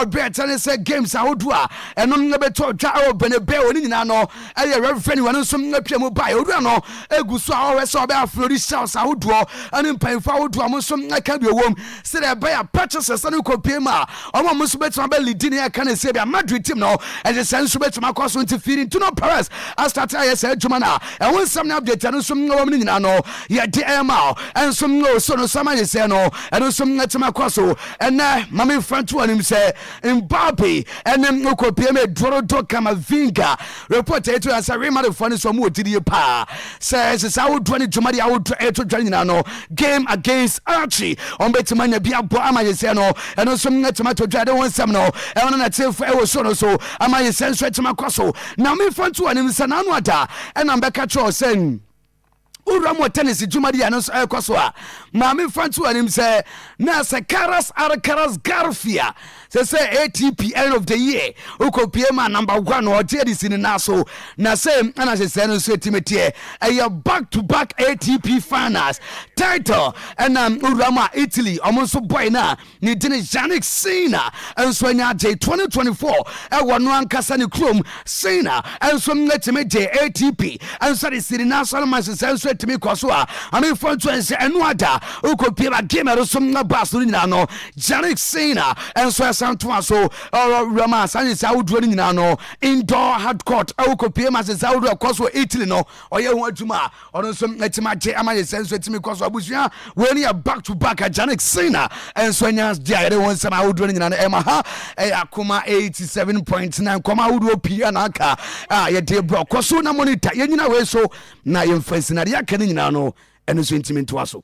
bet and say games ahodu a eno na betotwa o benebe oni nyina no eye referee won so napia ba odu no eguso a o so be aflori shells ahodu ani mpanfo ahodu am so aka bi owom se dey buy purchases no kopie ma o mo so betima be lead ni aka na se be Madrid team no e je senso betima kwaso ntifiri to no Paris start yes jumana and when some update and some no woman no ya DMA and some no so no sama yes no and some netma kwaso and mama front one him say Mbappe and them no kopie me doro do Kamavinga report it to as a remember for so mo didi pa says I would 20 jumadi I would to join no game against Archie on betimanya bia bo ama yes no and some netma to jade one some no and on that so ama yes netma kwaso now me front one him say and I'm back at your saying Uramo tennis jumadi anos kwaso a maame fantu anim say na se Karas Garfia say ATP end of the year ukopie ma number 1 or JDC ni naso na say ana say no so timetie a back to back ATP finals title and Urama Italy omonso boy na ni dine Yannick Sinner and so nya J 2024 e wono ankasa ni krom Sinner and so netime J ATP and so the city national match so timi kwaso a ami fantu en say enu ada ukopie ba game ero som na baso ni na no Yannick Sinner and so santo so Rama Sanye Saudi ni na no indoor hard court ukopie ma say Saudi kwaso Italy no oye ho adwuma ono so netima je amaye senso timi kwaso abusua we ni back to back Yannick Sinner and so nya dia won sama Saudi ni na no ema ha akoma 87.9 koma Saudi opia na aka ye de bro kwaso na monitor ye nyina we so na ye mfasina ya kan nyina no eno so ntimi nto aso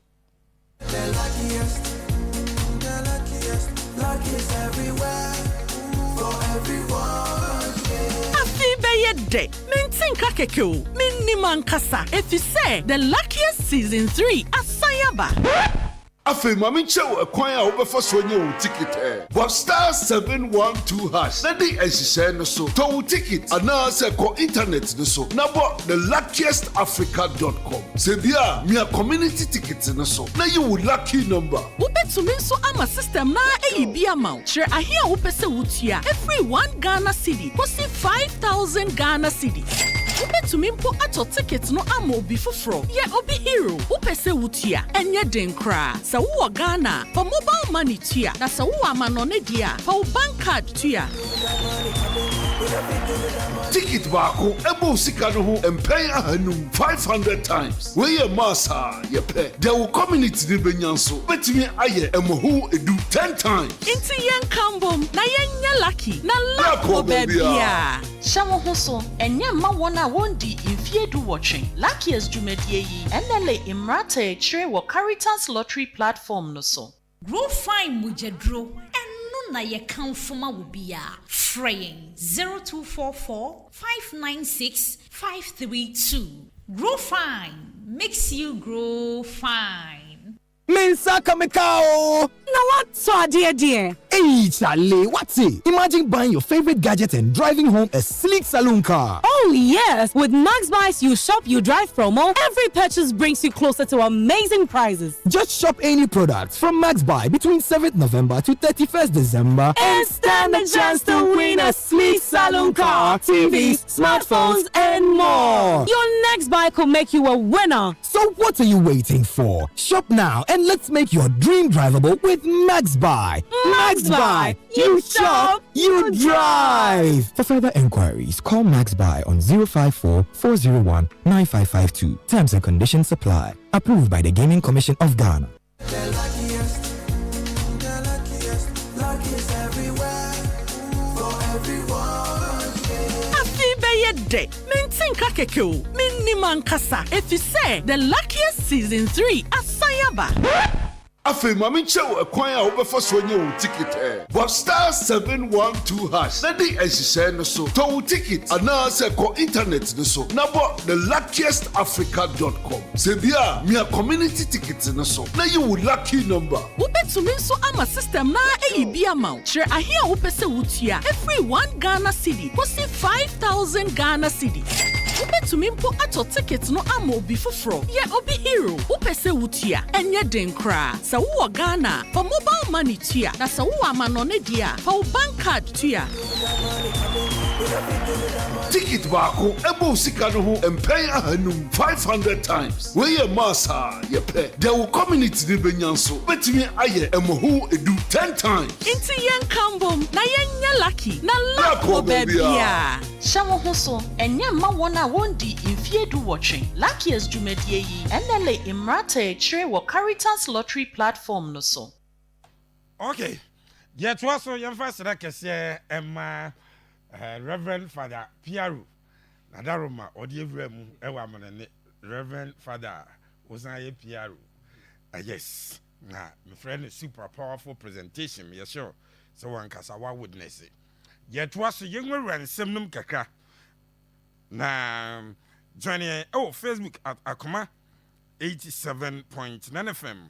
day. Maintain kakeko. Miniman kasa. If you say the luckiest season 3 asayaba. Afe mami chew a kwan a obefa so nye wo ticket but star 712 hash na di ehihye no so to ticket ana se ko internet no so na bo the luckiestafrica.com se bia me community ticket no so na you would lucky number Wobetumi nso ama system na eyi ama chere ahia wo pese wutua every 1 Ghana cedi kosi 5,000 Ghana cedi. Wobetumi mpo ato ticket no ama obi foforo ye obi hero wo pese wutua enye den kra sa wo Ghana for mobile money tua na sa wo ama no ne dia for bank card tua. Ticket baako ebo sika no ho empay ahanum 500 times we ye massa ye pay there will community de benyanso betimi aye emoho edu 10 times Inti yen kambom na yen lucky na lako bebia Shamo hoso enye ma wona wondi infiedu watching luckiest jumedie yi enele imrata chire wo Caritas lottery platform no so Grow fine mujedro enu na ye kanfoma wo bia fraying 0244 596 532 Grow fine makes you grow fine. Mensa kamekao. na what so dear Hey Charlie, what's it? Imagine buying your favorite gadget and driving home a sleek saloon car. Oh yes, with Max Buys You Shop You Drive promo, every purchase brings you closer to amazing prizes. Just shop any products from Max Buy between 7th November to 31st December And stand a chance to win a sleek saloon car, TVs, smartphones, and more. Your next buy could make you a winner. So what are you waiting for? Shop now and let's make your dream drivable with Max Buy. Max Buy. You shop, you drive. For further enquiries, call Max Buy on 054 401 9552. Terms and conditions apply. Approved by the Gaming Commission of Ghana. Day. Mentinka kekeo. Minni mankasa. If you say the luckiest season 3 asayaba. Afe mami chew a kwan a obefa so nye wo ticket but star 712 hash na di ehihye no so to ticket ana se ko internet no so na bo the luckiestafrica.com se bia me community ticket no so na you would lucky number Wobetumi nso ama system na eyi ama chere ahia wo pese wutua every 1 Ghana cedi kosi 5,000 Ghana cedi. Wobetumi mpo ato ticket no ama obi foforo ye obi hero wo pese wutua enye den kra sa wo Ghana for mobile money tua na sa wo ama no ne dia for bank card tua. Ticket baako ebo sika no ho empay ahanum 500 times we ye massa ye pay there will community de benyanso betimi aye emoho edu 10 times Inti yen kambom na yen lucky na lako bebia Shamo hoso enye ma wona wondi infiedu watching luckiest jumedie yi enele imrata chire wo Caritas lottery platform no so Okay. Yet was so young fast like Emma Reverend Father Piaru. Nadaroma or the Evremu Ewaman Reverend Father was I Piaru. Yes. Nah, my friend is super powerful presentation, yes sure. So one Kasawa witness it. Yet was a younger and Semnum Kaka. Na joining Facebook at Akoma 87.9 FM.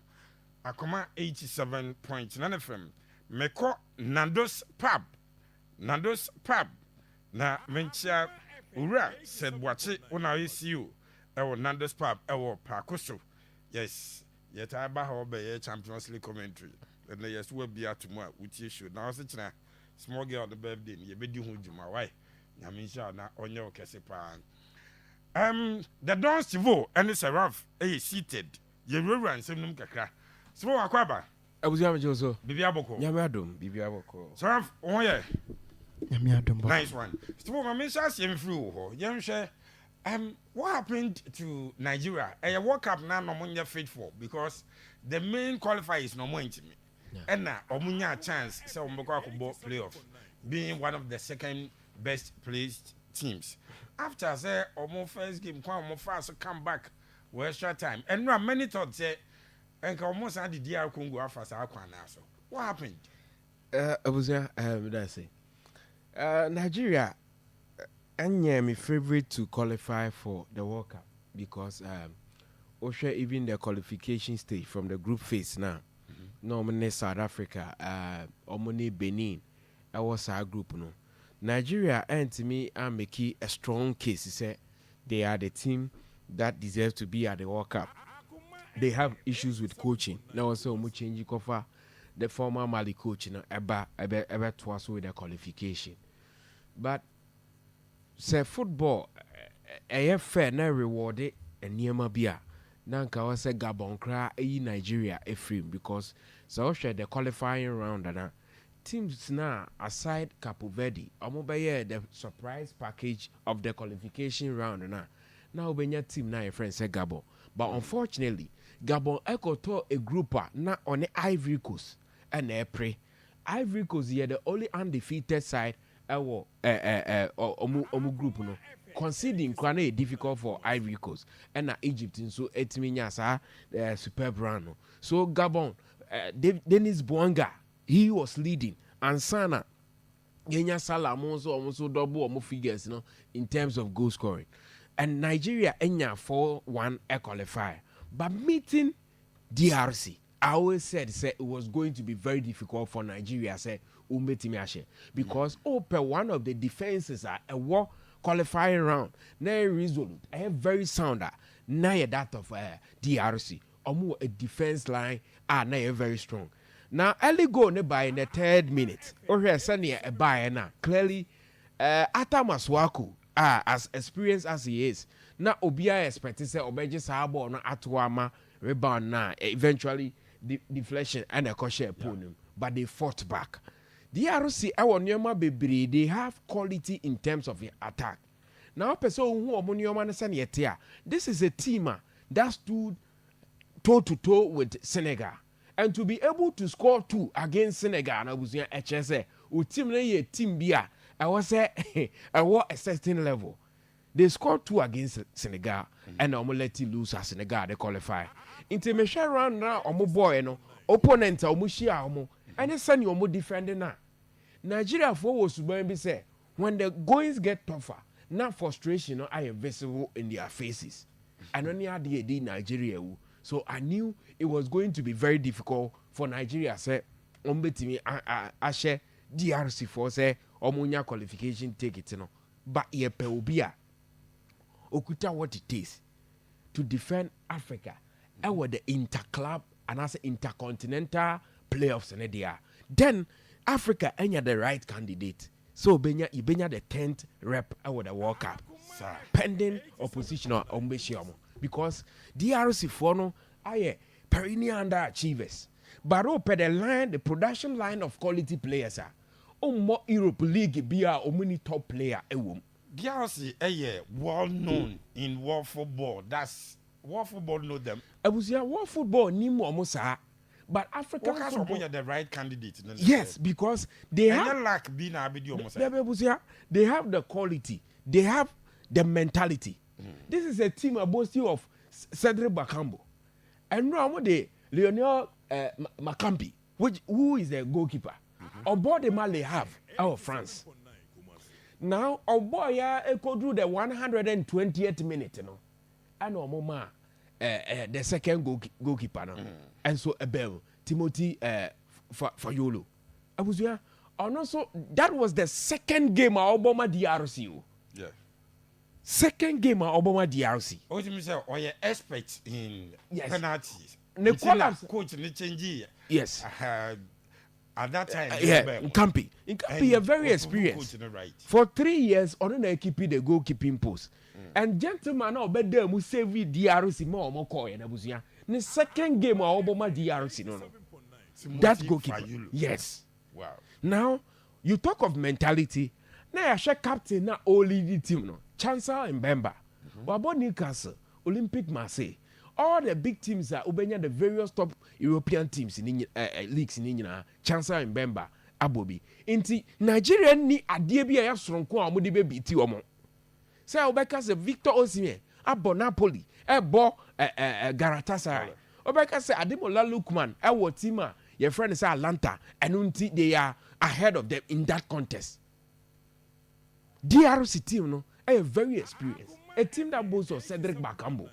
Akoma 87.9 FM. Meko Nando's Pub. Na mencha ura said watch it when I see you. Nando's Pub. Pakoso. Yes. Yet I baho be Champions League commentary. And yes, we'll be out tomorrow with you should. Now such a small girl on the birthday. You be doing my wife. Yamisha na onyo kesepan. The Don Stivo and it's a rough seated. You will run some kakra. So akwaba. Abusuapanin so. Bibiaboko. Nyamradom, bibiaboko. So rough oh yeah. Nyamradom. Nice one. Stivo mama shas yem free ho. Yem share what happened to Nigeria? A World Cup now no more faithful because the main qualifier is no more intimate. And now omunya chance so mboko akubo playoff being one of the second best placed teams. After say omo first game kwa omo fast come back with extra time. And now many thought say and almost had the DR Congo after Akwa now. So what happened? Abusia, that's it. Nigeria and my favorite to qualify for the World Cup because Osha even the qualification stage from the group phase now. No, South Africa, Omone Benin, I was our group no. Nigeria and to me are making a strong case. Say they are the team that deserves to be at the World Cup. They have issues with coaching. Now also much change cover the former Mali coach, ever twice with the qualification. But say football, a fair na rewarded and near Mabia. Nanka was a Gabon cry Nigeria a frame because so share the qualifying round and teams now aside Capo Verde, the surprise package of the qualification round and now when your team now your friend say Gabon. But unfortunately, Gabon echo to a grouper not on the Ivory Coast and they pray. Ivory Coast here the only undefeated side omu group no. Conceding Kwane difficult for Ivory Coast and Egypt and so etiminya superb run. So Gabon, Denis Bouanga, he was leading and Sana Genya Salah almost double or more figures, in terms of goal scoring. And Nigeria enya 4-1 qualifier. But meeting DRC, I always said it was going to be very difficult for Nigeria because one of the defenses are a war qualifying round. Now resolute, I have very sounder. Now that of DRC, or a defense line are now very strong. Now early go by in the 3rd minute. Or here Sunny a buyer now. Clearly, Atamaswaku as experienced as he is. Now Obia expected say Obeji Sabo na Atuama rebound now. Eventually deflection and a kosher podium. But they fought back. DRC Awonyoma Bebri, they have quality in terms of the attack. Now, person who Omonyoman this is a team that stood toe to toe with Senegal. And to be able to score 2 against Senegal, and I was here HSA, team Bia, I was say I was a certain level. They scored 2 against Senegal, and I'm gonna let you lose as Senegal, they qualify. Intermission round now, Omo boy, opponent, Omo, and they send you Omo defending now. Nigeria was going to say when the goings get tougher, now frustration are visible in their faces. And only had the Nigeria. So I knew it was going to be very difficult for Nigeria. Say, Ombetimi Ashe DRC for say Omunya qualification take it, But ye peubia okuta what it is to defend Africa. And with the interclub and as intercontinental playoffs in there. Then Africa ain't the right candidate. So Benya the 10th rep with the World Cup. Pending opposition or Ombeshiamo. Because DRC for are perennial underachievers. But open the production line of quality players are. More Europe League be a many top player DRC well known in world football. That's world football know them. World football ni mo musa. But African football are the right candidate. Yes, because they have they have the quality, they have the mentality. This is a team boasting of Cedric Bakambu, and now the Lionel Macampi, who is the goalkeeper. On board the man they have out of France. Now on board go through the 120th minute, and Omoma the second goalkeeper now. And so a bell, Timothy for Yolo. I was here. And also, that was the second game of Obama DRC. Yeah. Second game of Obama DRC. What do you say? Or you expert in penalties? Coach Nichenji. Yes. At that time, Nkampi, a very experienced. Right. For 3 years, on the keeping the goalkeeping post. And gentlemen, now bet them who save DRC more coin. And I was here. The second game of Obama DRC, no. That goalkeeper. Yes. Wow. Now, you talk of mentality. Now, I share captain na only the team, no. Chancellor Mbemba. About Newcastle, Olympic Marseille. All the big teams are obeying the various top European teams in leagues in India. Chancellor Mbemba, Abobi. Inti Nigeria ni adiebi ya sronko amudi be biti omo. Say Obeka se Victor Osimhen, abo Napoli, ebo Galatasaray. Obeka say Ademola Lookman, ewo team your friend is Atlanta, and unti they are ahead of them in that contest. DRC team no, very experienced. A team that boasts of Cedric Bakambu.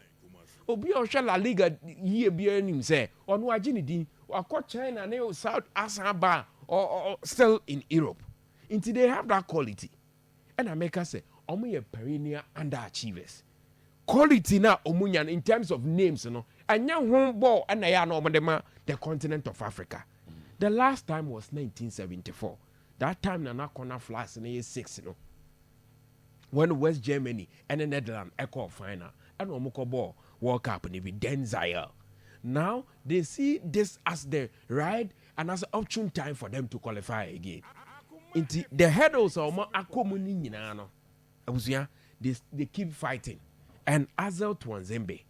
obi o hwe La Liga yie bia nim say ono agye ne din akọ China ne South Asaba or still in Europe. Until they have that quality. And America say omo ye perennial underachievers. Quality na omunyan in terms of names, you know. Anya home ball and ya no the continent of Africa. The last time was 1974. That time na corner flash in year 6, you know. When West Germany and the Netherlands echo final and omoko ball World Cup and be then Zaire. Now they see this as the right and as an opportune time for them to qualify again. Into the hurdles of Akomuni Ninano. Abusia, they keep fighting. And Azel Twanzembe,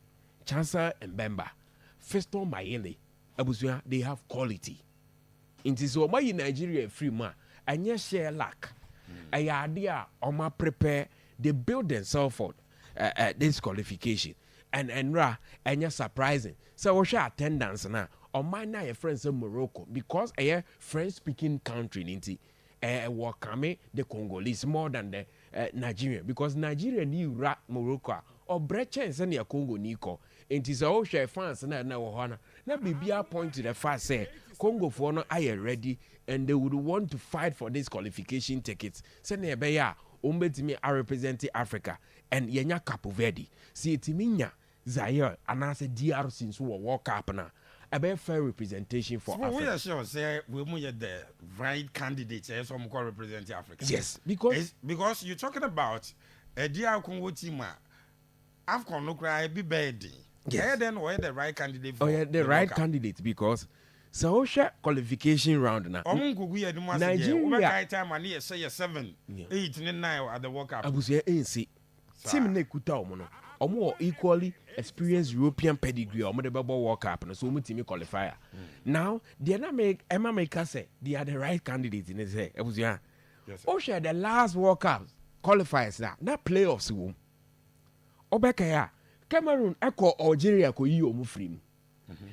Chancellor Mbemba, Feston Mayele, Abusia, they have quality. Into so my Nigeria free man, and yes, share lack. A idea Oma prepare, they build themselves for this qualification. And yes, surprising. So we share attendance now. On my na friends in Morocco because a French speaking country ninti wakame the Congolese more than the Nigeria because Nigeria ni ura Morocco or brecha and send Congo Nico. It is all share fans na wana. Na bibia point to the fact say Congo for no are ready and they would want to fight for this qualification tickets. Send ya beya umbetimi are representing Africa and yenya Capo Verde. See timinya Zaire and I say DR since we walk up na. A very fair representation for Africa. We are sure say we are the right candidates as some call represent Africa. Yes, because you're talking about a DR Congo team. AFCON no cry be bad. Yeah, then we're the right candidate for the right candidate because so qualification round now. Nigeria time and say 7, 8, 9 at the World Cup. Abusia ANC. Team ne kuta omo no. Equally experienced European pedigree omo the World Cup no so omo team qualifier. Now, they na make say they are the right candidates in say Abusia. Yes. Share the last World Cup qualifiers na playoffs wo. Obeka ya Cameroon echo Algeria ko yi omo free mu.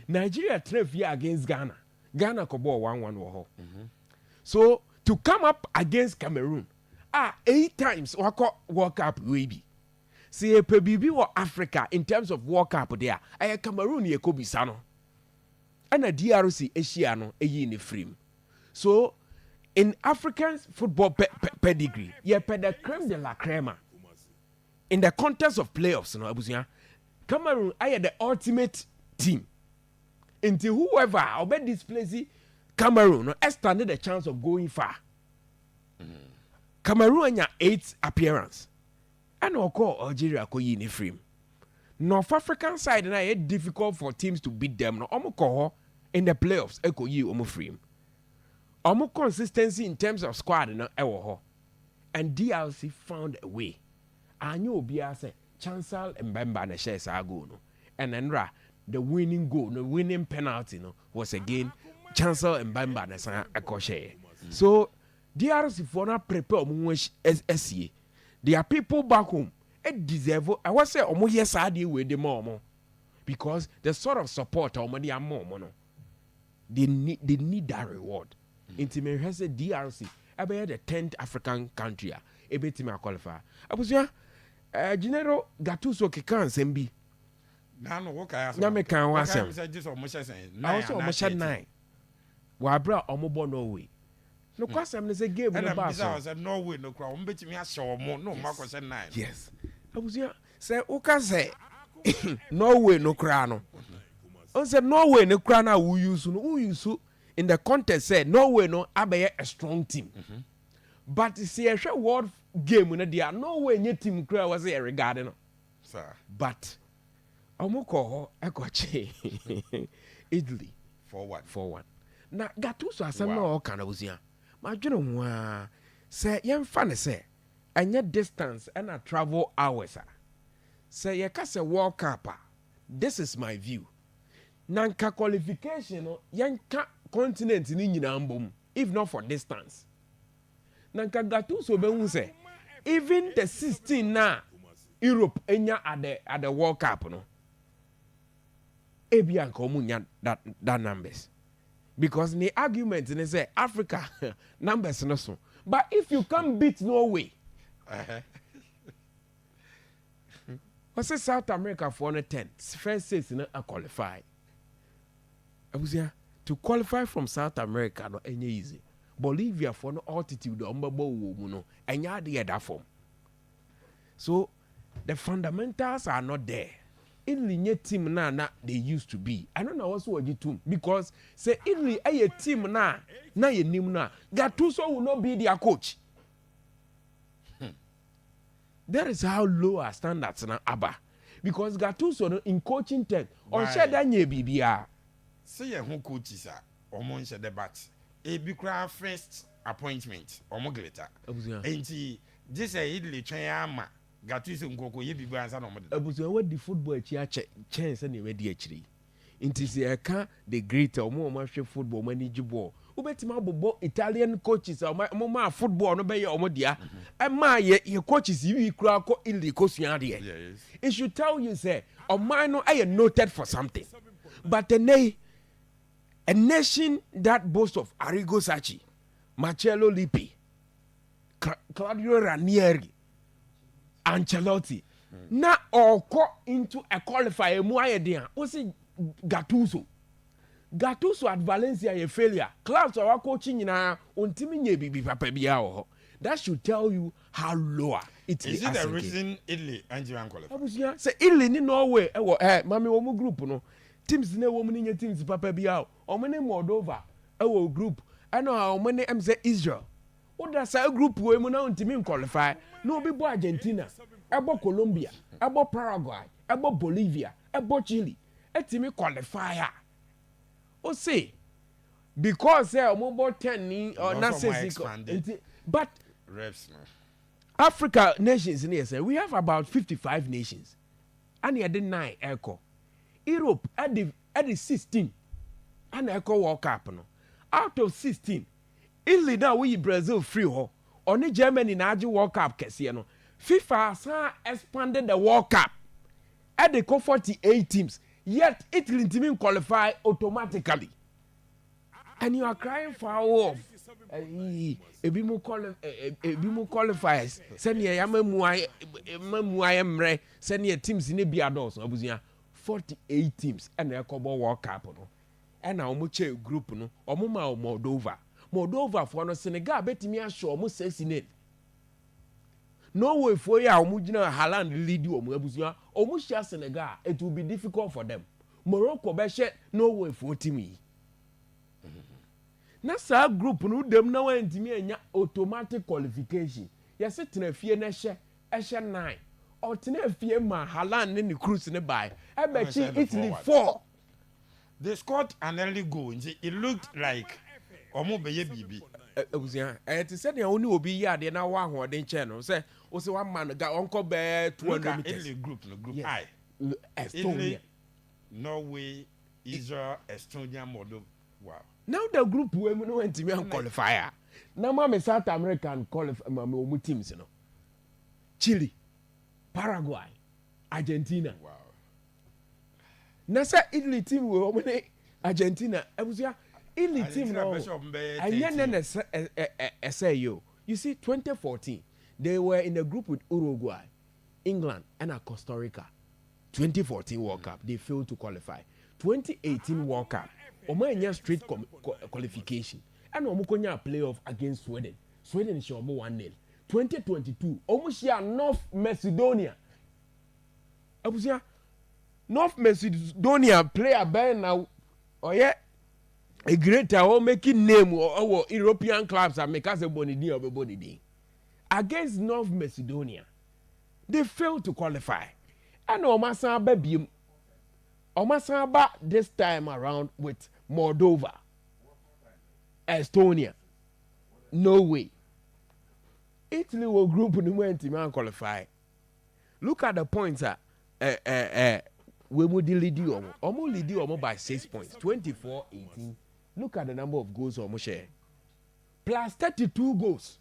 Nigeria trefia against Ghana. Ghana ko ball 1-1 wo ho. So to come up against Cameroon 8 times wako World Cup we be. See a pebibi or Africa in terms of World Cup there. I Cameroon ye ko bisano. And a DRC Asiano e ni frame. So in African football pedigree, ye the creme de la crema. In the context of playoffs, no Abusia, Cameroon I the ultimate team. Until whoever obey displays Cameroon no extended the chance of going far. Cameroon had 8 appearance. And I'll call Algeria ko yi ni frame. North African side na it difficult for teams to beat them. No, omo ko in the playoffs eko yi omo frame. Omo consistency in terms of squad na ewo ho. And DRC found a way. Anyo obi say Chancellor Mbemba na share sa goal no. And then the winning goal, the winning penalty no was again Chancellor Mbemba na sa akoshe. So DRC for na prepare omo SCA. There are people back home. It deserve. I was say omo yes adi with the more because the sort of support omo they are more no. They need that reward. Intimate has a DRC. I be the 10th African country. A bit to qualify. I was General Gattuso kekan sembi. No what I na me kan wa sem. I also almost 9. Wa bra omo bo no way. No question ne say game no ba so. I said no way no crowd. Mbetimi ahye omo no ma question 9. Yes. Abusia say o ka say no way no cry no. O say no way no cry na who use in the context say no way no abaye a strong team. But see a world game no there no way any team cry was say regarding no. Sir. But omo ko ho ekoche Italy 4-1. Na Gattuso asem na o kana Abusia. Ma dwene ho a say yemfa ne say anya distance and a travel hours say ye ka say World Cup this is my view nanka qualification no yanka continent ni nyina mbom if not for distance nanka Gattuso be hu say even the 16 na Europe enya at the World Cup no ebia nka omunya that numbers. Because the argument they say Africa numbers no so. But if you can't beat Norway, say South America for the 10 first 6 in a qualify. I was here to qualify from South America no any easy. Bolivia for no altitude no and ya the other form. So the fundamentals are not there. Italy team na they used to be. I don't know also what you do because say Italy a team na ye nim na Gattuso will not be their coach. That is how low our standards na aba because Gattuso in coaching term on share that nye bibia. Say who coaches are omo nse the bat. E bi kra first appointment omo gleta. Enti this Italy twen ama Gattuso nkoko ye bibu ansa no mo de. Abusu what the football a chance na we di akiri. Inti se aka the great omo hwe football manage ball. Ubetima bobo Italian coaches omo ma football no be ye omo dia. E ma ye coaches yi kura ko Italy ko suan de. Yes. It should tell you say omo no are noted for something. But the a nation that boasts of Arrigo Sacchi, Marcello Lippi, Claudio Ranieri, Ancelotti, now all caught into a qualifier Muayedian, also Gattuso. Gattuso at Valencia a failure. Clubs are coaching in our bibi papebiao. That should tell you how lower it is. Is it the reason Italy and Japan qualify? Say Italy in Norway, Mami Womu group no. Teams ne woman in your teams papa biao or many Moldova our group I know how many say Israel what does our group we mo na team qualify no be Argentina abo Colombia abo Paraguay abo Bolivia abo Chile a team qualify o say because omo 10 ni or na say but reps Africa nations in here we have about 55 nations and here the 9 echo Europe at the 16 and echo World Cup no. Out of 16, Italy now we Brazil free ho. Only Germany na agi World Cup kesi no. FIFA has expanded the World Cup. At the 48 teams, yet Italy team qualify automatically. And you are crying for off. Ebimu qualifiers. Send ye mamuay mre. Send ye teams in the biados. Abuzia 48 teams and a Cobo World Cup no. And now muche group no. Omuma Moldova. Moldova for no Senegal betimi asho omo 6 in it. No way for ya omujina Haaland lead you omo abuzia. Omo share Senegal. It will be difficult for them. Morocco be share no way for team. Na sa group no dem na wan ntimi anya automatic qualification. Yes tena fie na hye 9. Or tena fie ma Haaland ne cruise ne buy. E be chi Italy 4. They scored an early goal. It looked like omo beye bibi. Ebuzia te said the only obi ya de na wa ho den che no say o say one man ga onko be 200 meters. Italy group no group yes. I. Estonia, Norway, Israel, Estonia, Moldova. Wow. Now the group we no went to be on qualifier. Now my South American qualify my teams no. Chile, Paraguay, Argentina. Wow. Now say Italy team we omene Argentina. Ebuzia Italy team no. And say you see 2014 they were in a group with Uruguay, England and Costa Rica. 2014 World Cup they failed to qualify. 2018 World Cup omo straight qualification and omo konya playoff against Sweden. Sweden is omo 1-0. 2022 omo share North Macedonia. Abusia North Macedonia player ben now oye a greater or making name or European clubs are make us a bonidi or bonidi. Against North Macedonia they failed to qualify. And Omasa baby Omasaba this time around with Moldova, Estonia, Norway. Italy will group in the team qualify. Look at the points we would lead you almost by 6 points. 24-18. Look at the number of goals almost share. Plus 32 goals.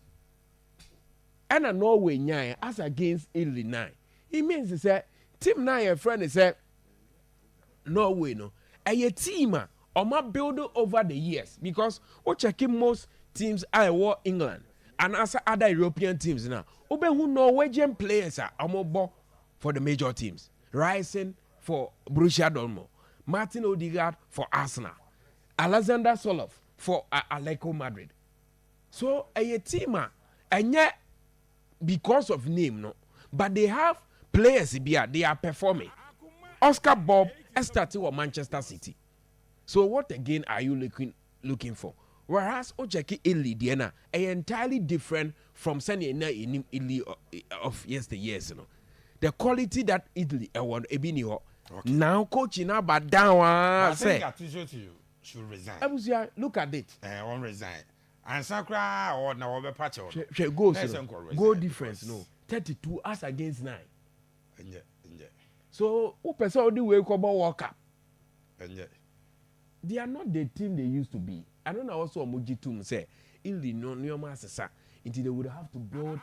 And a Norway 9 as against Italy 9. It means it's a team 9 your friend is a Norway no a team oma build over the years because we checking most teams I were England and also other European teams now obe who Norwegian players are omobo for the major teams. Rising for Borussia Dortmund. Martin Odegaard for Arsenal. Alexander Soloff for Atletico Madrid. So a team, and yet because of name, no, but they have players here, they are performing. Oscar Bob started with Manchester City. So what again are you looking for? Whereas Ocheki Italy Diana entirely different from Sunny in Italy of yesteryears, you know. The quality that Italy want Ebinio. Now coaching about down. I think Gattuso should resign. Look at it. Won't resign. And Sakra or now patch goal difference no 32 us against 9. So who person the way come World Cup? They are not the team they used to be. I don't know also Omoji Tum say Italy no sasa until they would have to build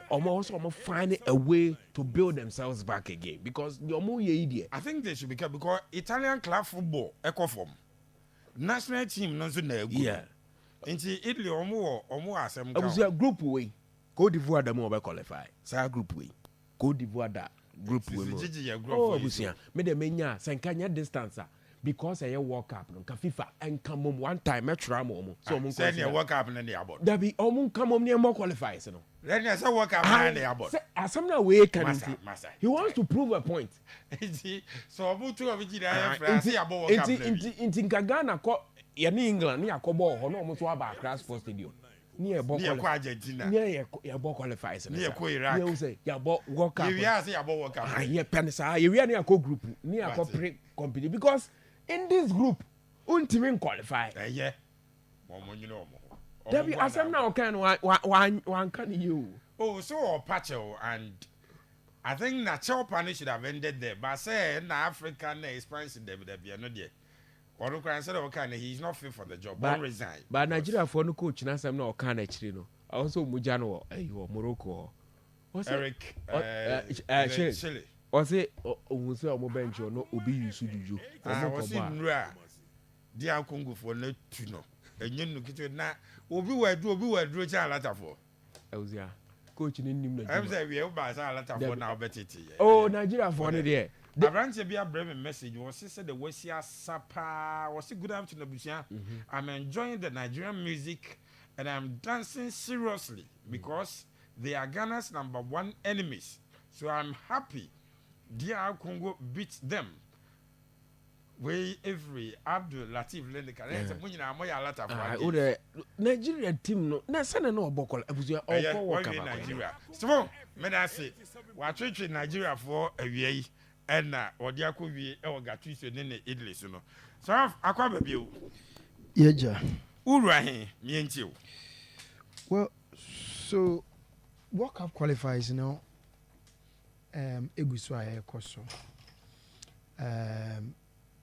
also find a way to build themselves back again because the idiot. I think they should become because Italian club football echo form national team no so na good. Yeah. Inti Italy omo asem ka. Abusia group way. Cote d'Ivoire da mo be qualify. Sa group way. Cote d'Ivoire da group way. Oh Abusia. Me de menya senkanya distance because I World Cup no ka FIFA and come one time e tra mo. So mo say the World Cup na dey about. Da bi omo come near more qualifies no. Then I say World Cup na dey about. Asam na way can he wants to prove a point. So omo two of it dey France about World Cup. Inti Ghana ko ya ni England ni akobo ho no mo so aba Accra Sports Stadium. Ni e ball Argentina. Ni ya ball qualifies. Ni e ko Iraq. Ni say ya ball World Cup. You say ya ball World Cup. Ah yeah penisa. You we ni akọ group. Ni akọ pre compete because in this group ultimate qualify. Yeah. Mo you know. There be asem na kan one can you. Oh so Pacho and I think Acheampong should have ended there but say na African experience there be no there. Or can say okay he's not fit for the job but resign. But Nigeria for no coach na asem na o kan actually no. Also Mujano Morocco. Eric Chile. O say o say o bench no obi yusu juju. O say nra. Dia Congo for no tuno. Enye no kito na obi wa cha lata for. Euzia. Coach ni nim na. Em say we e ba sa lata for na obetiti. Oh Nigeria for no there. The branch be a brave message was said the Wesia Sapa was a good afternoon Abusia. I'm enjoying the Nigerian music and I'm dancing seriously because they are Ghana's #1 enemies. So I'm happy DR Congo beat them. We every Abdul Latif Lendeka Nigeria team no na sana no obokol Abusia all work Nigeria. So me I say we treat Nigeria for awie and odi akowie e Gattuso ne Italy so no. So akwa baby o. Yeja. Urahin me nti o. Well, so World Cup qualifiers, you know, Egusuaye Koso.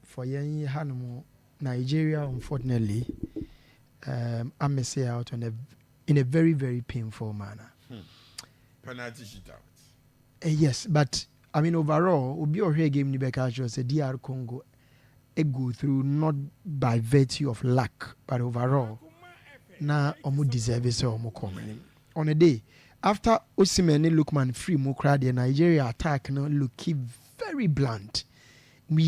For Yen Hanmo, Nigeria, unfortunately, I may say out in a very, very painful manner. Penalty shootout. Yes, but I mean overall, Obi Ohre game ni beka just say DR Congo go through not by virtue of luck, but overall, na omu deserve so omu come. On a day after Osimhen Lookman free Mukra, the Nigeria attack no looking very blunt. And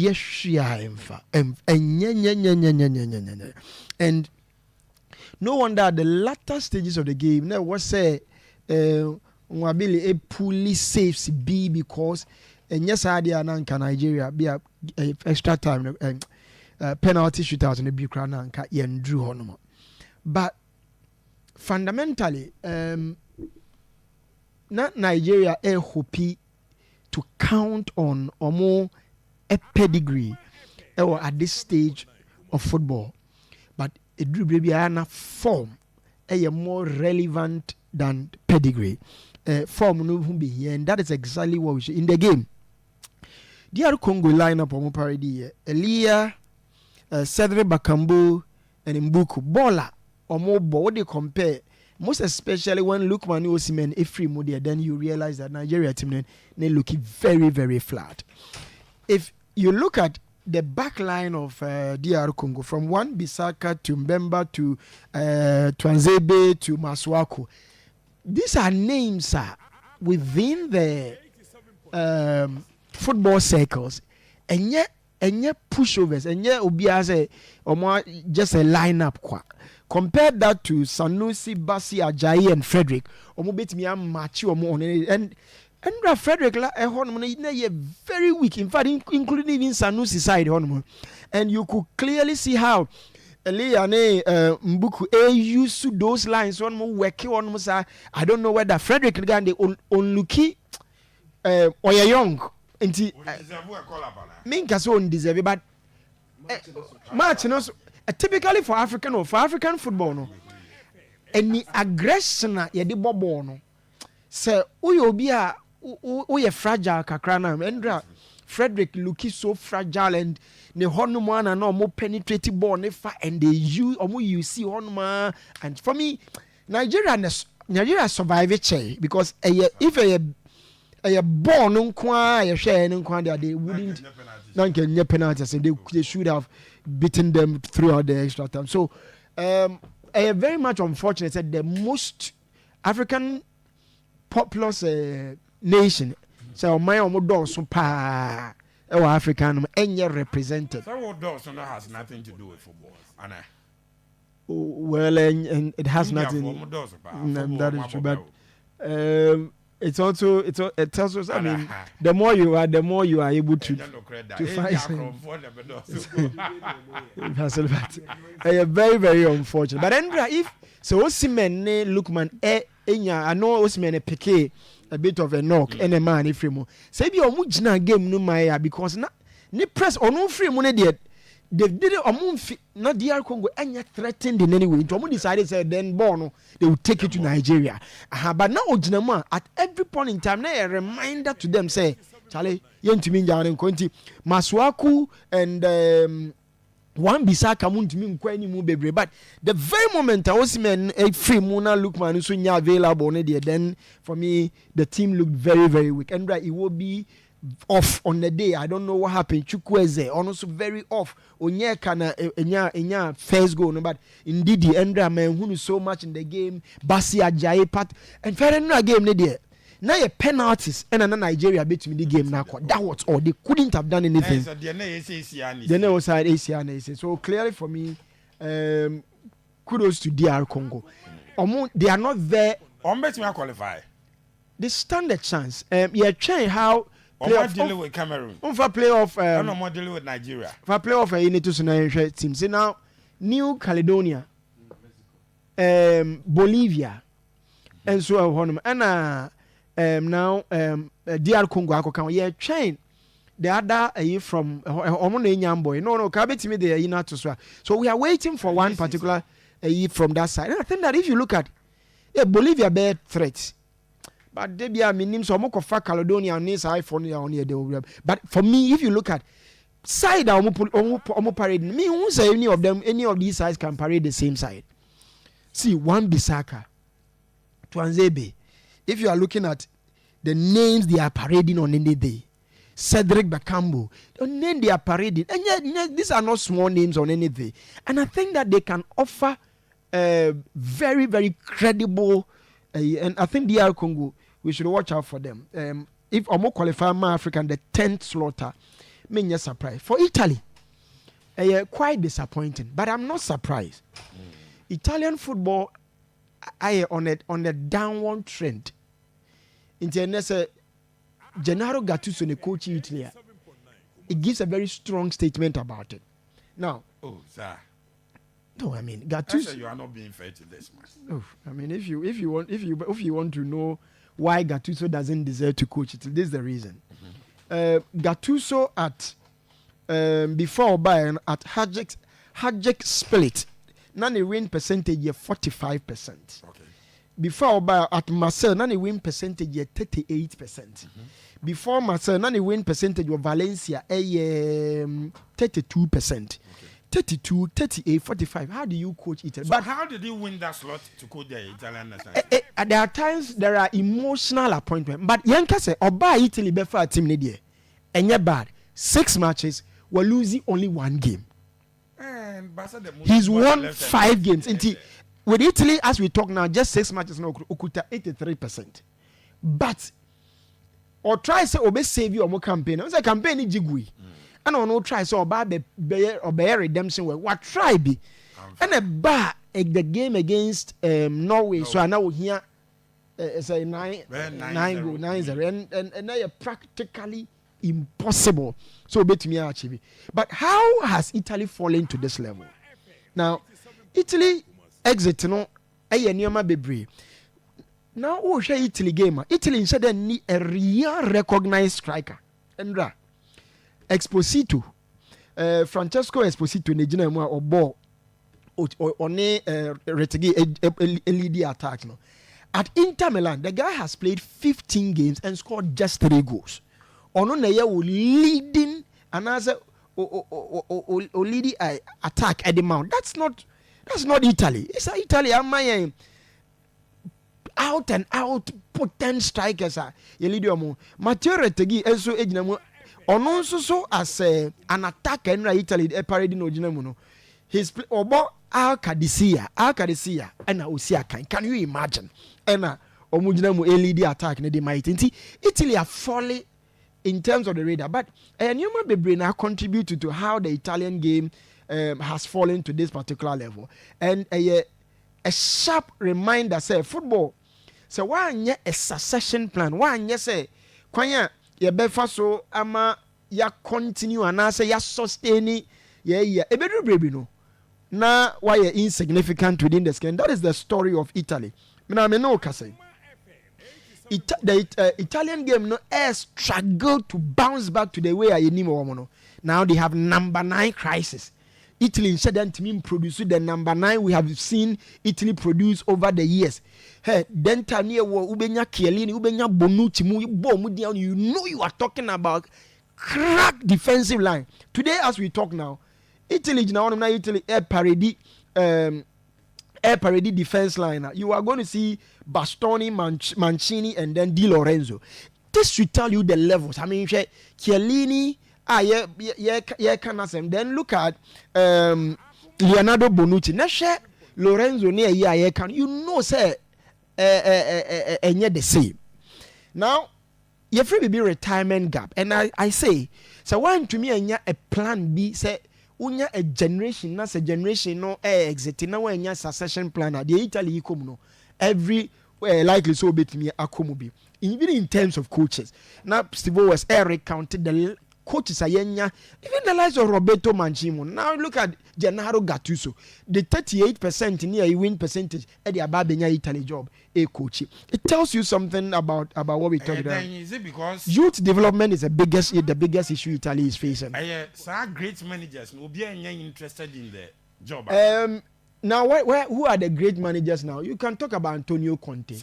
no wonder at the latter stages of the game, now was say Nwabili a poorly saves B because and yes, idea Nigeria be a extra time penalty shootout in the big crown and yen drew honor. But fundamentally, not Nigeria a hope to count on or more a pedigree at this stage of football. But it drew baby a form a more relevant than pedigree. Form no be here, and that is exactly what we should in the game. DR Congo lineup on parody Elia, Cedric Bakambu, and Mbuku Bola or more body compare. Most especially when Lookman Osimhen Efri Modia, then you realize that Nigeria team they looking very, very flat. If you look at the back line of DR Congo, from one Bisaka to Mbemba to Twanzebe to Masuaku, these are names within the football circles, and yet pushovers, and yet Obia say just a lineup kwa. Compare that to Sanusi, Basi, Ajayi, and Frederick. Omo bet me am match and Frederick very weak. In fact, including even Sanusi side, and you could clearly see how Eliane Mbuku used to those lines. One more working on Musa. I don't know whether Frederick Gandhi on Luki or young. Inti Minka so undeserved, but match typically for African football no. Any aggression ye de bobo no. Say uyobi a uye fragile kakra na Endra Frederick Luki so fragile and ne honum ana no more penetrating ball ne fa and they use you see honum and for me Nigeria survive it because if a ball no kwa a share no kwa they wouldn't not get penalty so they should have beaten them throughout the extra time. So very much unfortunate that the most African populous nation so my omodo pa African any represented. So Dawson has nothing to do with football. Anna. Well, and it has nothing. That is true, but it tells us. I mean, the more you are able to find. Very, very unfortunate. But Andrea, if so, Osimhen Lookman, I know Osimhen Piqué a bit of a knock, and a man if you say be a mujna game no Maya because na ni press or no free money yet. They did it not DR Congo and yet threatened in any way. Tomu decided said then Bono they would take it to Nigeria. But now Ojinama at every point in time, a reminder to them say, Charlie, Yentiminja and Conti, Maswaku and one Bisaka Muntimi Kweni Mubebre. But the very moment I was men a free Muna Lookman Sunya available, then for me the team looked very, very weak. And it will be off on the day. I don't know what happened. Chukwueze also very off. Onye kana enya first goal no, but indeed the Endra man who knew so much in the game. Basi Ajayi part and fair no game ne there. Now your penalties and another Nigeria beat me the game now. That was all. They couldn't have done anything. They never side ACN. So clearly for me, kudos to DR Congo. They are not there. Qualify. They stand a chance. You're trying how. Dealing with Cameroon. For playoff, no more dealing with Nigeria. For playoff, you need to see team. See now, New Caledonia, Bolivia, and so on. And now, DR Congo, Ako yeah, chain. The other from Omoneyamboy. No, Kabeti me there, not to swear. So we are waiting for one particular from that side. And I think that if you look at Bolivia, bad threats. But they be a minim so moko fa Caledonia on this iPhone on here. But for me, if you look at side omo parade, me won't say any of these sides can parade the same side. See, one Bisaka, Twanzebe. If you are looking at the names they are parading on any day, Cedric Bakambu, the name they are parading, and yet these are not small names on any day. And I think that they can offer very, very credible. And I think DR Congo, we should watch out for them. If Omo qualify my African, the 10th slaughter, me not surprised. For Italy, quite disappointing, but I'm not surprised. Italian football, on a downward trend. International Gennaro Gattuso, the coach in Italy, it gives a very strong statement about it. Now, no, I mean Gattuso. You are not being fair to this man. Oh, I mean, if you want to know why Gattuso doesn't deserve to coach it, this is the reason. Gattuso at before Bayern at Hajduk Split, nani win percentage 45%. Okay. Before Bayern at Marseille, nani win percentage 38%. Before Marseille, nani win percentage of Valencia 32%. 32, 38, 45. How do you coach Italy? So but how did you win that slot to coach the Italian national team? There are times there are emotional appointments. But Yanka say, Oba Italy before a team nedia. And you're bad. 6 matches, we're losing only 1 game. He's won 5 games. With Italy, as we talk now, just 6 matches now, Okuta 83%. But or try say obe save you or campaign. It's a campaign in Jigui. And on no try so about be redemption what try be. And a bar the game against Norway. So I now here it's a 9-0 and they are practically impossible. So bet me achieve. But how has Italy fallen to this level? Now Italy exit no nyoma bebre. Now oh share Italy game. Italy instead need a real recognized striker. Endra Exposito Francesco Exposito ne gina mu obo one retegi lead attack no. At Inter Milan, the guy has played 15 games and scored just 3 goals. Ono na ye leading another leading attack at the mount. That's not Italy. It's Italy. Am out and out potent strikers are ye lead mo. Matteo Retegui also ejina mo. Ono so as an attacker in Italy e parade no ejina mo no. His obo Acheampong and Osia can you imagine? And omujina LED attack ne de might. Italy are falling in terms of the radar, but Newman Bebrina contributed to how the Italian game has fallen to this particular level. And a sharp reminder say football. So why a succession plan? Why say kwanya ye befa so ama ya continue and say ya sustain yeah ebedu baby no. Now, why are insignificant within the skin? That is the story of Italy. The Italian game no struggle to bounce back to the way I knew. Now they have number 9 crisis. Italy instead to produce the number 9 we have seen Italy produce over the years. Hey, then Tania ubenya Chiellini, ubenya Bonucci, you know you are talking about crack defensive line. Today, as we talk now. Italy now Italy air parody defense line. You are going to see Bastoni, Mancini, and then Di Lorenzo. This should tell you the levels. I mean, Chiellini, then look at Leonardo Bonucci. Now, Lorenzo near you know, say, the same. Now, you free be retirement gap, and I say, so why to me a plan B say. Unya a generation no exit na wanya succession plan the Italy come no every likely so bit me akomo even in terms of coaches now Steve was recounted the coaches ayenya even the likes of Roberto Mancini. Now look at Gennaro Gattuso, the 38% near win percentage at the Ababenya Italy job a coach. It tells you something about what we talking about. Is it because youth development is the biggest issue Italy is facing? Some great managers will be interested in the job. Now, who are the great managers now? You can talk about Antonio Conte.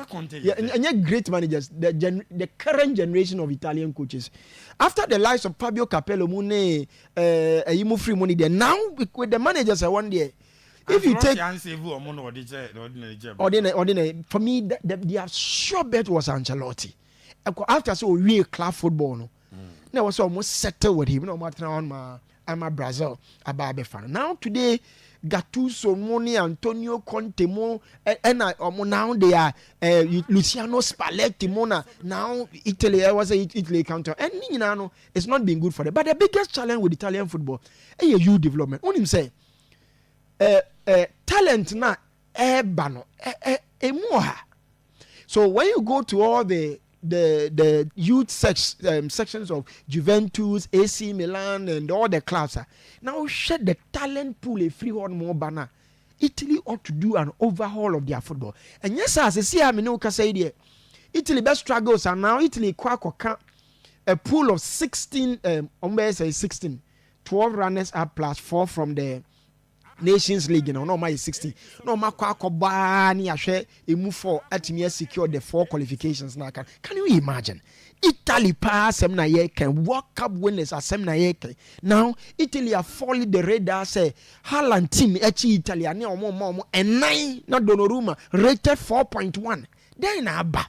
Yeah, and great managers, the current generation of Italian coaches. After the lives of Fabio Capello, Mune, Free Money, there now with the managers are one day. If you take ordinary, for me, their sure bet was Ancelotti. After so real club football, no, I was almost settled with him. No matter I'm a Brazil, a Barbe fan. Now today. Gattuso, Moni, Antonio Conte, and now they are Luciano Spalletti, Mona. Now Italy, I was Italy counter, and you know it's not been good for them. But the biggest challenge with Italian football, youth development. When him say, talent na bano, so when you go to all the youth sections of Juventus, AC Milan, and all the clubs. Now shed the talent pool a free one more banner. Italy ought to do an overhaul of their football. And yes, as I see, I mean, say Italy best struggles, and now Italy a pool of 16, 12 runners up plus 4 from the Nations League, no my 16. No Makwa share a move for at me secure the 4 qualifications now. Can you imagine? Italy pass Semna can walk up winners at Semna. Now Italy are falling the radar say Haaland team Italy and more and 9 not Donnarumma rated 4.1. Then Abba.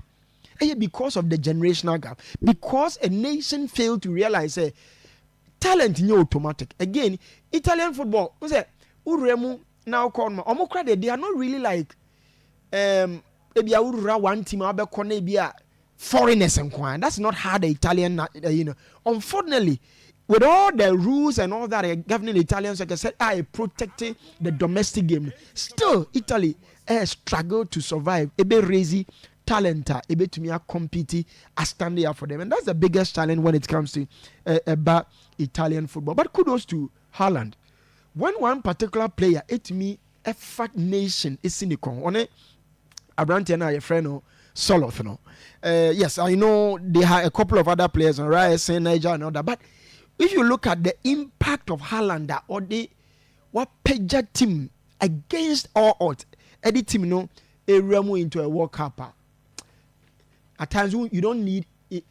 Because of the generational gap. Because a nation failed to realize talent in automatic. Again, Italian football was Uremu now call me. They are not really like one team foreigners and Kwan. That's not how the Italian, Unfortunately, with all the rules and all that governing Italians, like I said, are protecting the domestic game. Still, Italy has struggled to survive. Ebe raisy talent, ebe to me compete, standing up for them, and that's the biggest challenge when it comes to about Italian football. But kudos to Haaland. When one particular player, it me a fat nation is in the con. On it, Abrante and I, friend, Soloth, no. Yes, I know they have a couple of other players on Rice, Niger, and all that, but if you look at the impact of Haaland or the what Peja team against all odds, any team no a remo into a World Cup. At times you don't need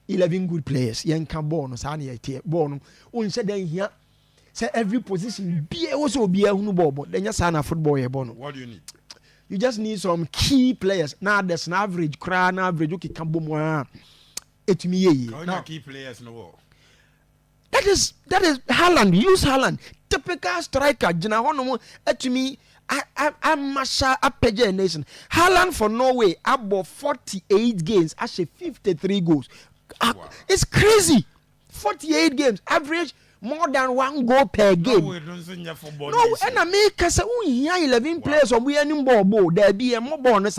11 good players. You can born or sani born. Un said then here say every position be also be a ball, but then you sign a football here born. What do you need? You just need some key players. Now there's an average, crown average. Okay, can boom. It me now key players no war. That is Haaland. Use Haaland. Typical striker. Jina hono to me. I'm Masha Apeja nation. Haaland for Norway about 48 games. Actually 53 goals. Wow. It's crazy. 48 games. Average more than 1 goal per game. No, and America say we 11 players or we any ball. There be a more bonus.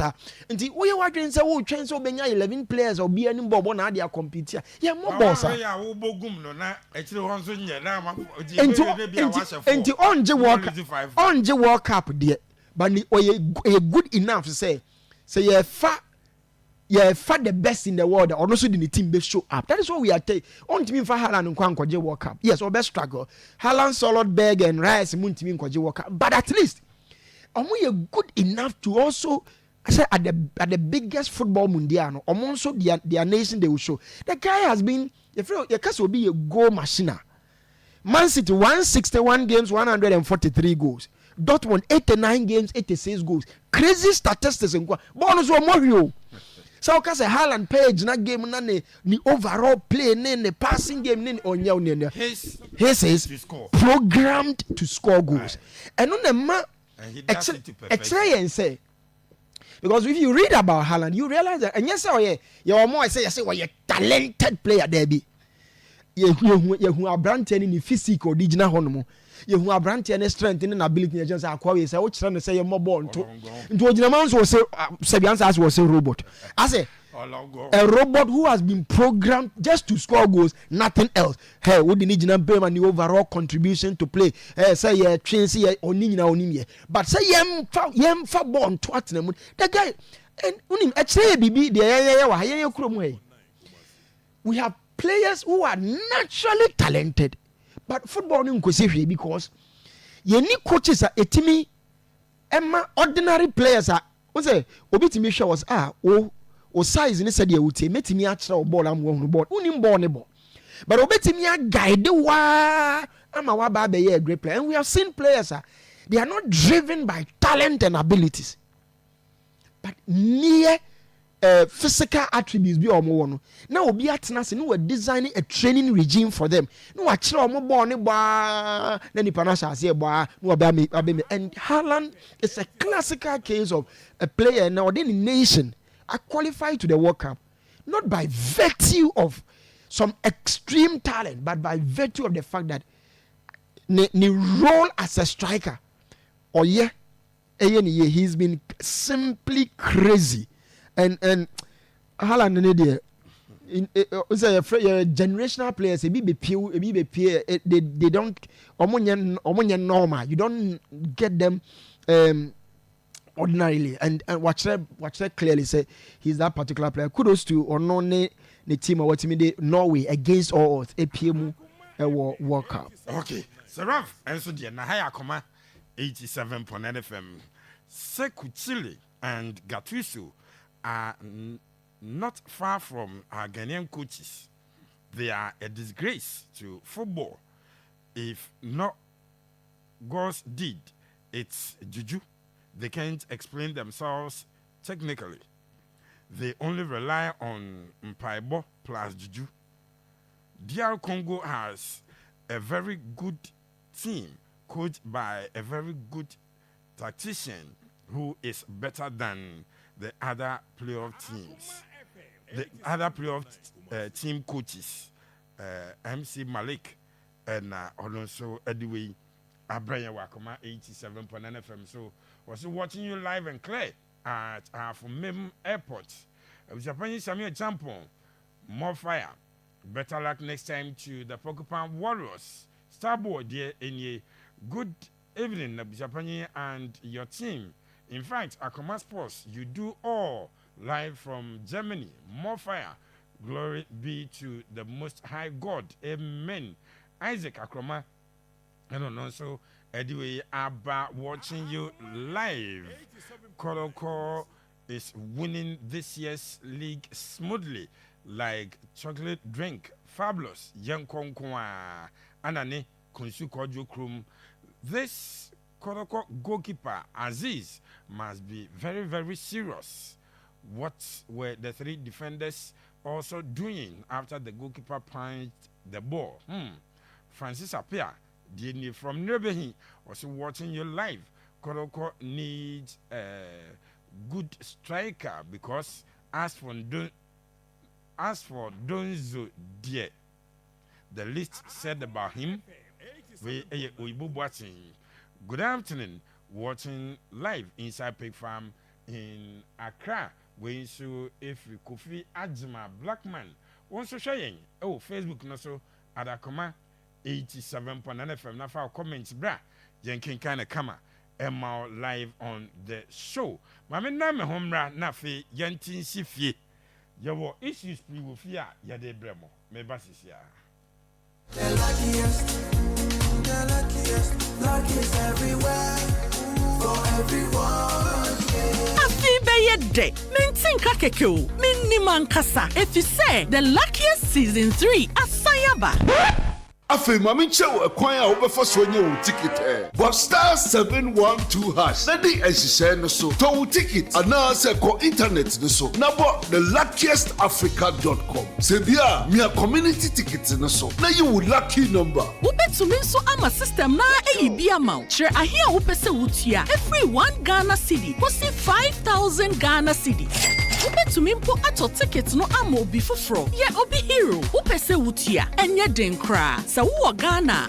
Until we are watching say we chance to be 11 players or be any ball now they are competing. Yeah, more boss. Until on the World Cup there, but we good enough to say yeah the best in the world, or also the team best show up. That is what we are taking. On team for Haaland and Kwankwaje World Cup. Yes, our best struggle. Haaland, Solodberg, and Rice, Moon team Kwaje World Cup. But at least, we are good enough to also, I said, at the biggest football mundial, also their nation they will show. The guy has been, your case will be a goal machine. Man City 161 games, 143 goals. Dortmund 89 games, 86 goals. Crazy statistics in bonus or more. So because Haaland page na game na ni overall play ni passing game ni onya onya. He says programmed to score goals. And on the man experience because if you read about Haaland, you realize that and yes you more I say well a talented player there be. You Abrante ni physical digital hono. You Abrante and strength and ability just acquire say what trying to say more ball into original man was say Sebiansa was say robot. I say a robot who has been programmed just to score goals, nothing else. Hey, what the need payment the overall contribution to play. Say yeah, train say onimia. But say yem fa ball to Tottenham. The guy and unim actually bibi the we have players who are naturally talented. But football no nkosehwe because ye ni coaches a etimi emma ordinary players a wo say obi timi hwe was o size ni said ye wuti metimi a kire ball am wo ball unim ball ne ball but obetimi a guide wa ama wa ba be a great player and we have seen players they are not driven by talent and abilities but near physical attributes be omo no na obi atena se no we designing a training regime for them no wa kire omo ball ne ba na nipa na shase ba no obi and Haaland is a classical case of a player now within the nation are qualified to the World Cup not by virtue of some extreme talent but by virtue of the fact that the role as a striker he's been simply crazy. And Haaland in there, it's a generational players. They don't normal. You don't get them ordinarily. And watch that clearly say he's that particular player. Kudos to Onone the team or what team Norway against all odds. APM World Cup. Okay, so Ralph, and so dear Nahaya Akoma 87.9 FM. Seku Chile and Gattuso are not far from our Ghanaian coaches. They are a disgrace to football. If not God's deed, it's juju. They can't explain themselves technically. They only rely on Mpaibo plus juju. DR Congo has a very good team coached by a very good tactician who is better than the other playoff teams. the other playoff team coaches, MC Malik and also Ediwe Abraya Wakoma 87.9 FM. So was watching you live and clear at from Mem Airport. Abusuapanin Sammy Acheampong, more fire. Better luck next time to the Porcupine Warriors. Starboard dear any good evening, Abusuapanin and your team. In fact, AkomaSports, you do all live from Germany. More fire. Glory be to the Most High God. Amen. Isaac Akroma. And also, anyway, Abba watching you live. Koroko is winning this year's league smoothly, like chocolate drink. Fabulous. Young Konkwa. Anane Kunsu Kojo Krum. This Koroko goalkeeper, Aziz, must be very, very serious. What were the three defenders also doing after the goalkeeper punched the ball? Francis Apia, from Nebehi, also watching you live. Koroko needs a good striker because as for Donzo Dear, the list said about him. Good afternoon, watching live inside Pig Farm in Accra. We so if we Kofi Ajima Blackman. Also sharing Facebook no so at Akoma 87.9 FM. Now for comments, bra. Jenkin kind of kama. Emma live on the show. Mama na me homra na fe yentin sifie. Yawo issues we will fear yade bremo. Me basis ya. The luckiest everywhere, for everyone. Afi beye de, mintin kakekeo, minni mankasa. If you say the luckiest season 3, asayaba. Afe mami chew Akwanya obefa so nye wo ticket but star 712 hash na di ehihye no so to wo ticket ana se ko internet no so na bo the luckiestafrica.com se bia mia community ticket no so na you wo lucky number wo betumi so ama system na bia ma kire ahia wo pese wutua every 1 Ghana cedi kosi 5,000 Ghana cedi wo betumi mpo ato ticket no ama obi foforo ye obi hero wo pese wutua enye den kra sa wo Ghana